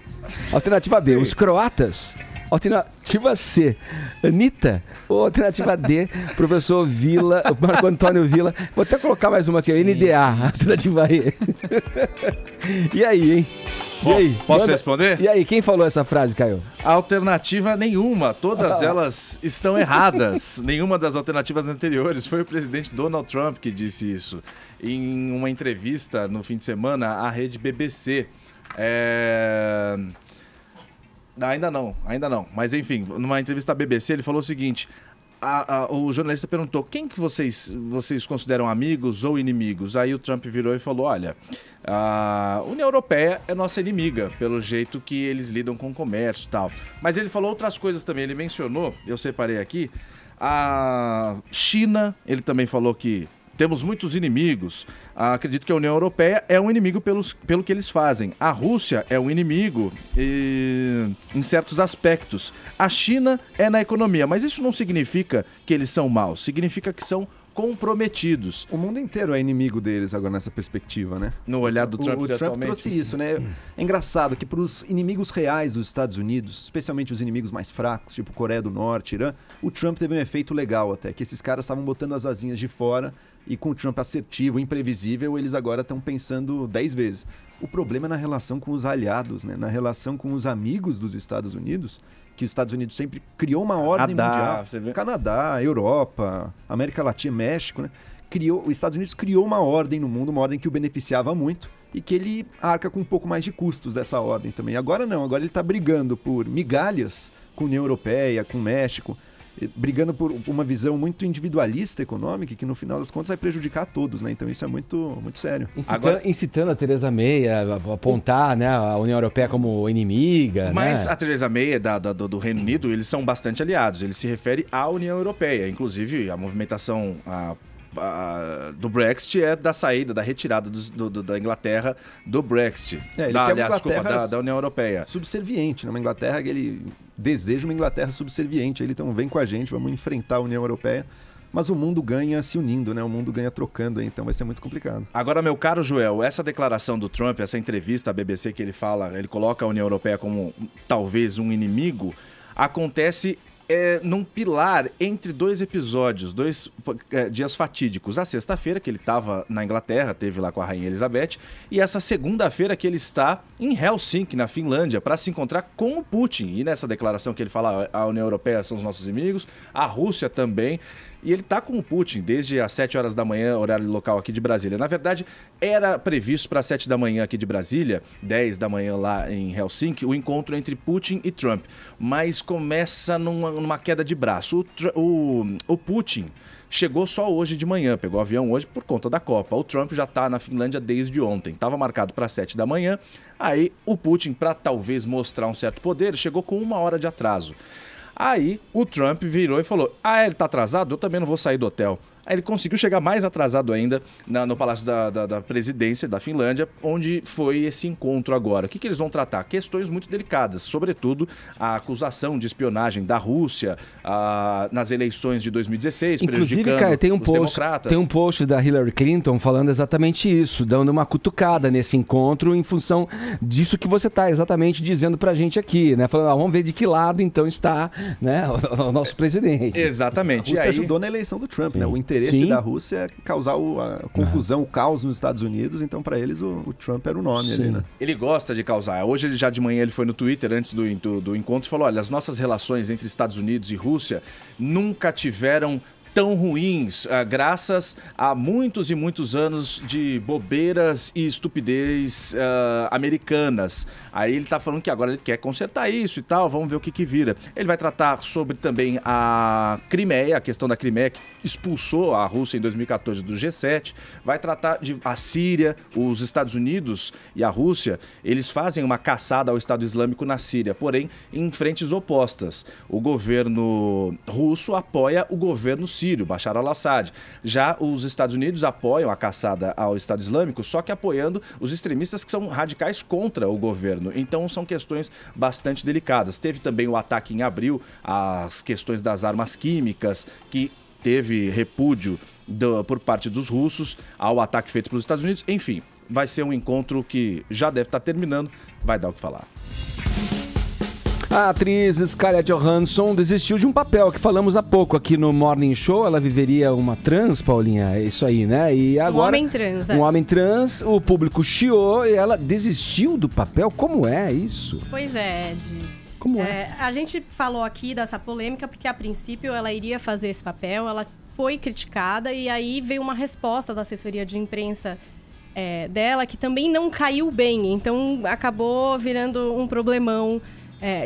Alternativa B, os croatas. Alternativa C, Anitta. Ou alternativa D, professor Vila, Marco Antônio Vila. Vou até colocar mais uma aqui, NDA. Alternativa E. E aí, hein? E aí? Posso responder? E aí, quem falou essa frase, Caio? Alternativa nenhuma. Todas elas estão erradas. Nenhuma das alternativas anteriores. Foi o presidente Donald Trump que disse isso. Em uma entrevista no fim de semana à rede BBC. Ainda não. Mas enfim, numa entrevista à BBC ele falou o seguinte... O jornalista perguntou, quem que vocês consideram amigos ou inimigos? Aí o Trump virou e falou, olha, a União Europeia é nossa inimiga, pelo jeito que eles lidam com o comércio e tal. Mas ele falou outras coisas também, ele mencionou, eu separei aqui, a China, ele também falou que temos muitos inimigos. Acredito que a União Europeia é um inimigo pelo que eles fazem. A Rússia é um inimigo em certos aspectos. A China é na economia, mas isso não significa que eles são maus. Significa que são comprometidos. O mundo inteiro é inimigo deles agora nessa perspectiva, né? No olhar do Trump, o Trump trouxe isso, né? É engraçado que para os inimigos reais dos Estados Unidos, especialmente os inimigos mais fracos, tipo Coreia do Norte, Irã, o Trump teve um efeito legal até, que esses caras estavam botando as asinhas de fora e com o Trump assertivo, imprevisível, eles agora estão pensando 10 vezes. O problema é na relação com os aliados, né? Na relação com os amigos dos Estados Unidos, que os Estados Unidos sempre criou uma ordem mundial. Canadá, Europa, América Latina, México, né? Os Estados Unidos criou uma ordem no mundo, uma ordem que o beneficiava muito e que ele arca com um pouco mais de custos dessa ordem também. Agora não, agora ele está brigando por migalhas com a União Europeia, com o México, brigando por uma visão muito individualista econômica que no final das contas vai prejudicar a todos, né? Então isso é muito, muito sério. Incitando a Theresa May a apontar, né, a União Europeia como inimiga. Mas né? a Theresa May do Reino Unido, eles são bastante aliados. Ele se refere à União Europeia. Inclusive, a movimentação do Brexit é da saída, da retirada da Inglaterra do Brexit. Da União Europeia. Subserviente, né? Uma Inglaterra que ele deseja uma Inglaterra subserviente. Ele então vem com a gente, vamos enfrentar a União Europeia. Mas o mundo ganha se unindo, né? O mundo ganha trocando, então vai ser muito complicado. Agora, meu caro Joel, essa declaração do Trump, essa entrevista à BBC que ele fala, ele coloca a União Europeia como talvez um inimigo, acontece num pilar entre dois episódios, dois dias fatídicos. A sexta-feira, que ele estava na Inglaterra, teve lá com a Rainha Elizabeth, e essa segunda-feira que ele está em Helsinki, na Finlândia, para se encontrar com o Putin. E nessa declaração que ele fala, a União Europeia são os nossos inimigos, a Rússia também. E ele está com o Putin desde as 7 horas da manhã, horário local aqui de Brasília. Na verdade, era previsto para 7 da manhã aqui de Brasília, 10 da manhã lá em Helsinki, o encontro entre Putin e Trump. Mas começa numa queda de braço. O Putin chegou só hoje de manhã, pegou o avião hoje por conta da Copa. O Trump já está na Finlândia desde ontem. Estava marcado para 7 da manhã. Aí o Putin, para talvez mostrar um certo poder, chegou com 1 hora de atraso. Aí o Trump virou e falou, ele tá atrasado? Eu também não vou sair do hotel. Aí ele conseguiu chegar mais atrasado ainda no Palácio da Presidência da Finlândia, onde foi esse encontro agora. O que eles vão tratar? Questões muito delicadas, sobretudo a acusação de espionagem da Rússia nas eleições de 2016, inclusive, prejudicando cara, democratas. Tem um post da Hillary Clinton falando exatamente isso, dando uma cutucada nesse encontro em função disso que você está exatamente dizendo pra gente aqui, né? Falando, vamos ver de que lado então está, né, o nosso presidente. Exatamente. A Rússia ajudou na eleição do Trump, né? O interesse da Rússia é causar a confusão, o caos nos Estados Unidos, então para eles o Trump era o nome ali, né? Ele gosta de causar. Hoje, já de manhã, ele foi no Twitter antes do encontro e falou, olha, as nossas relações entre Estados Unidos e Rússia nunca tiveram tão ruins, graças a muitos e muitos anos de bobeiras e estupidez americanas. Aí ele tá falando que agora ele quer consertar isso e tal, vamos ver o que vira. Ele vai tratar sobre também a Crimeia, a questão da Crimeia, que expulsou a Rússia em 2014 do G7, vai tratar de a Síria, os Estados Unidos e a Rússia, eles fazem uma caçada ao Estado Islâmico na Síria, porém em frentes opostas. O governo russo apoia o governo sírio, Bashar al-Assad. Já os Estados Unidos apoiam a caçada ao Estado Islâmico, só que apoiando os extremistas que são radicais contra o governo. Então são questões bastante delicadas. Teve também o ataque em abril, as questões das armas químicas, que teve repúdio por parte dos russos ao ataque feito pelos Estados Unidos. Enfim, vai ser um encontro que já deve estar terminando, vai dar o que falar. A atriz Scarlett Johansson desistiu de um papel que falamos há pouco aqui no Morning Show. Ela viveria uma trans, Paulinha, é isso aí, né? E agora, um homem trans, Um homem trans, o público chiou e ela desistiu do papel. Como é isso? Pois é, Ed. Como é? A gente falou aqui dessa polêmica porque, a princípio, ela iria fazer esse papel, ela foi criticada e aí veio uma resposta da assessoria de imprensa dela que também não caiu bem. Então, acabou virando um problemão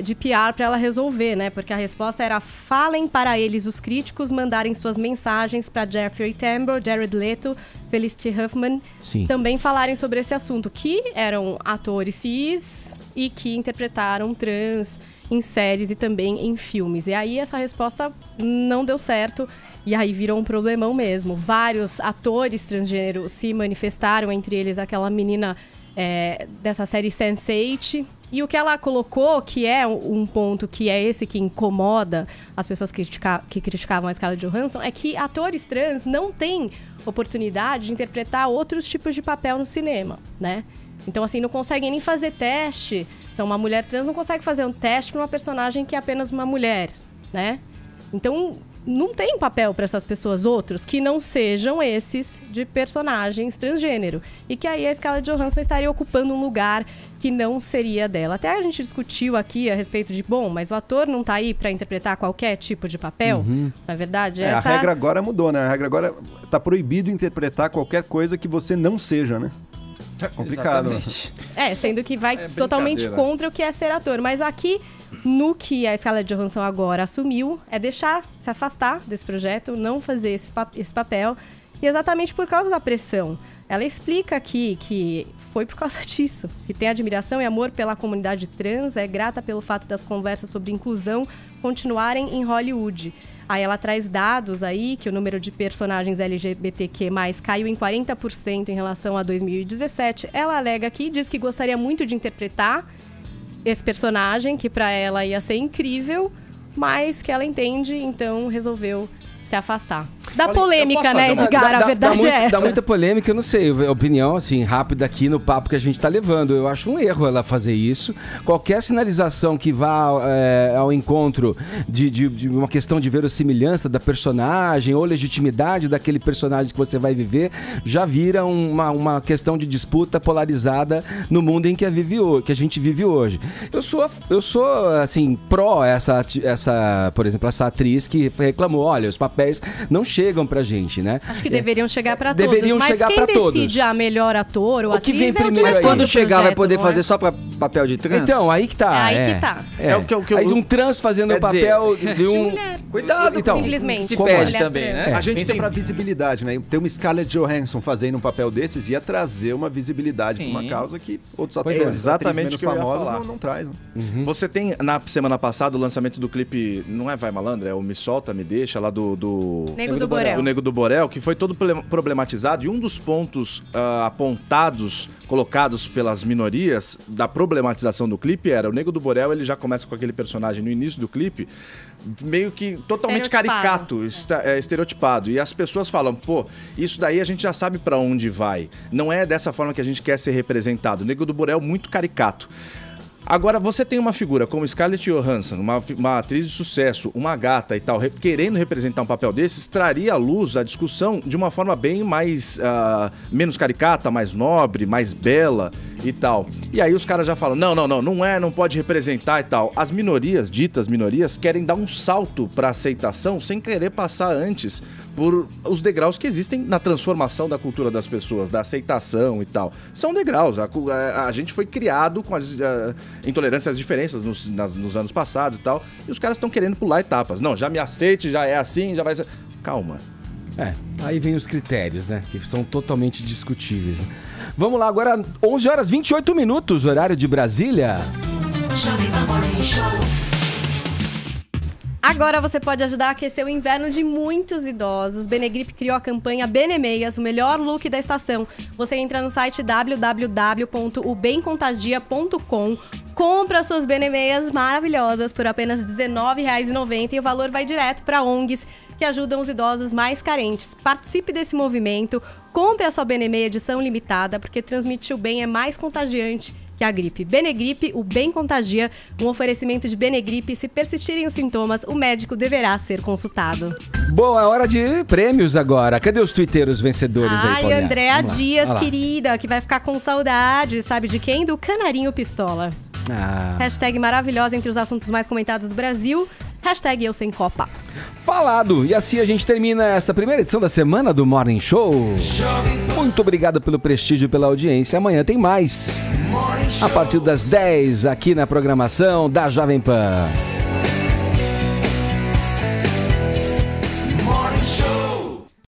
de PR para ela resolver, né? Porque a resposta era: falem para eles, os críticos, mandarem suas mensagens para Jeffrey Tambor, Jared Leto, Felicity Huffman, também falarem sobre esse assunto, que eram atores cis e que interpretaram trans em séries e também em filmes. E aí essa resposta não deu certo e aí virou um problemão mesmo. Vários atores transgênero se manifestaram, entre eles aquela menina dessa série Sense8. E o que ela colocou, que é um ponto que é esse que incomoda as pessoas que criticavam a Scarlett Johansson, é que atores trans não têm oportunidade de interpretar outros tipos de papel no cinema, né? Então, assim, não conseguem nem fazer teste. Então, uma mulher trans não consegue fazer um teste para uma personagem que é apenas uma mulher, né? Então, não tem papel para essas pessoas outros que não sejam esses de personagens transgênero. E que aí a Scarlett Johansson estaria ocupando um lugar que não seria dela. Até a gente discutiu aqui a respeito de, mas o ator não tá aí para interpretar qualquer tipo de papel? Na verdade, A regra agora mudou, né? A regra agora tá proibido interpretar qualquer coisa que você não seja, né? Complicado. Sendo que vai totalmente contra o que é ser ator. Mas aqui, no que a Scarlett Johansson agora assumiu, é deixar, se afastar desse projeto, não fazer esse papel. E exatamente por causa da pressão. Ela explica aqui que foi por causa disso. Que tem admiração e amor pela comunidade trans, é grata pelo fato das conversas sobre inclusão continuarem em Hollywood. Aí ela traz dados aí que o número de personagens LGBTQ+, caiu em 40% em relação a 2017. Ela alega aqui, diz que gostaria muito de interpretar esse personagem, que para ela ia ser incrível, mas que ela entende, então resolveu se afastar. Da polêmica, né, Edgar? A verdade é essa. Dá muita polêmica, eu não sei. Opinião, assim, rápida aqui no papo que a gente tá levando. Eu acho um erro ela fazer isso. Qualquer sinalização que vá ao encontro de uma questão de verossimilhança da personagem ou legitimidade daquele personagem que você vai viver, já vira uma questão de disputa polarizada no mundo em que a gente vive hoje. Eu sou assim, pró essa, por exemplo, essa atriz que reclamou, olha, os papéis não chegam pra gente, né? Acho que deveriam chegar pra todos. Deveriam chegar pra todos. Mas quem decide a melhor ator ou atriz vem primeiro Mas quando chegar vai poder não fazer só pra papel de trans? Então, aí que tá. Aí que tá. Aí um trans fazendo o papel de um... Cuidado então, com o que se pede também, né? A gente tem pra visibilidade, né? Ter uma Scarlett Johansson fazendo um papel desses ia trazer uma visibilidade pra uma causa que outros atores exatamente menos famosos não traz. Né? Você tem, na semana passada, o lançamento do clipe, não é Vai Malandra, é o Me Solta, Me Deixa, lá do Nego do Borel. Do Nego do Borel, que foi todo problematizado, e um dos pontos apontados, colocados pelas minorias da problematização do clipe era: o Nego do Borel, ele já começa com aquele personagem no início do clipe meio que totalmente caricato, estereotipado, e as pessoas falam, isso daí a gente já sabe pra onde vai, não é dessa forma que a gente quer ser representado. O Nego do Borel muito caricato. Agora, você tem uma figura como Scarlett Johansson, uma atriz de sucesso, uma gata e tal, querendo representar um papel desses, traria à luz a discussão de uma forma bem mais... menos caricata, mais nobre, mais bela e tal. E aí os caras já falam, não pode representar e tal. As minorias, ditas minorias, querem dar um salto pra aceitação sem querer passar antes por os degraus que existem na transformação da cultura das pessoas, da aceitação e tal. São degraus. A gente foi criado com as intolerâncias, as diferenças nos anos passados e tal, e os caras estão querendo pular etapas. Não, já me aceite, já é assim, já vai ser... Calma. Aí vem os critérios, né, que são totalmente discutíveis. Vamos lá, agora 11 horas 28 minutos, horário de Brasília. Agora você pode ajudar a aquecer o inverno de muitos idosos. Benegrip criou a campanha Benemeias, o melhor look da estação. Você entra no site www.ubemcontagia.com, compra suas Benemeias maravilhosas por apenas R$19,90 e o valor vai direto para ONGs que ajudam os idosos mais carentes. Participe desse movimento, compre a sua Benemeia edição limitada, porque transmitir o bem é mais contagiante que a gripe. Benegripe, o bem contagia. Um oferecimento de Benegripe. Se persistirem os sintomas, o médico deverá ser consultado. Boa, é hora de prêmios agora. Cadê os twitteiros vencedores aí, Ai, Paulinha? Andréa Dias, Vamos lá. querida, que vai ficar com saudade, sabe de quem? Do Canarinho Pistola. Hashtag maravilhosa entre os assuntos mais comentados do Brasil. Hashtag eu sem Copa. Falado. E assim a gente termina esta primeira edição da semana do Morning Show. Muito obrigado pelo prestígio e pela audiência. Amanhã tem mais. A partir das 10 aqui na programação da Jovem Pan.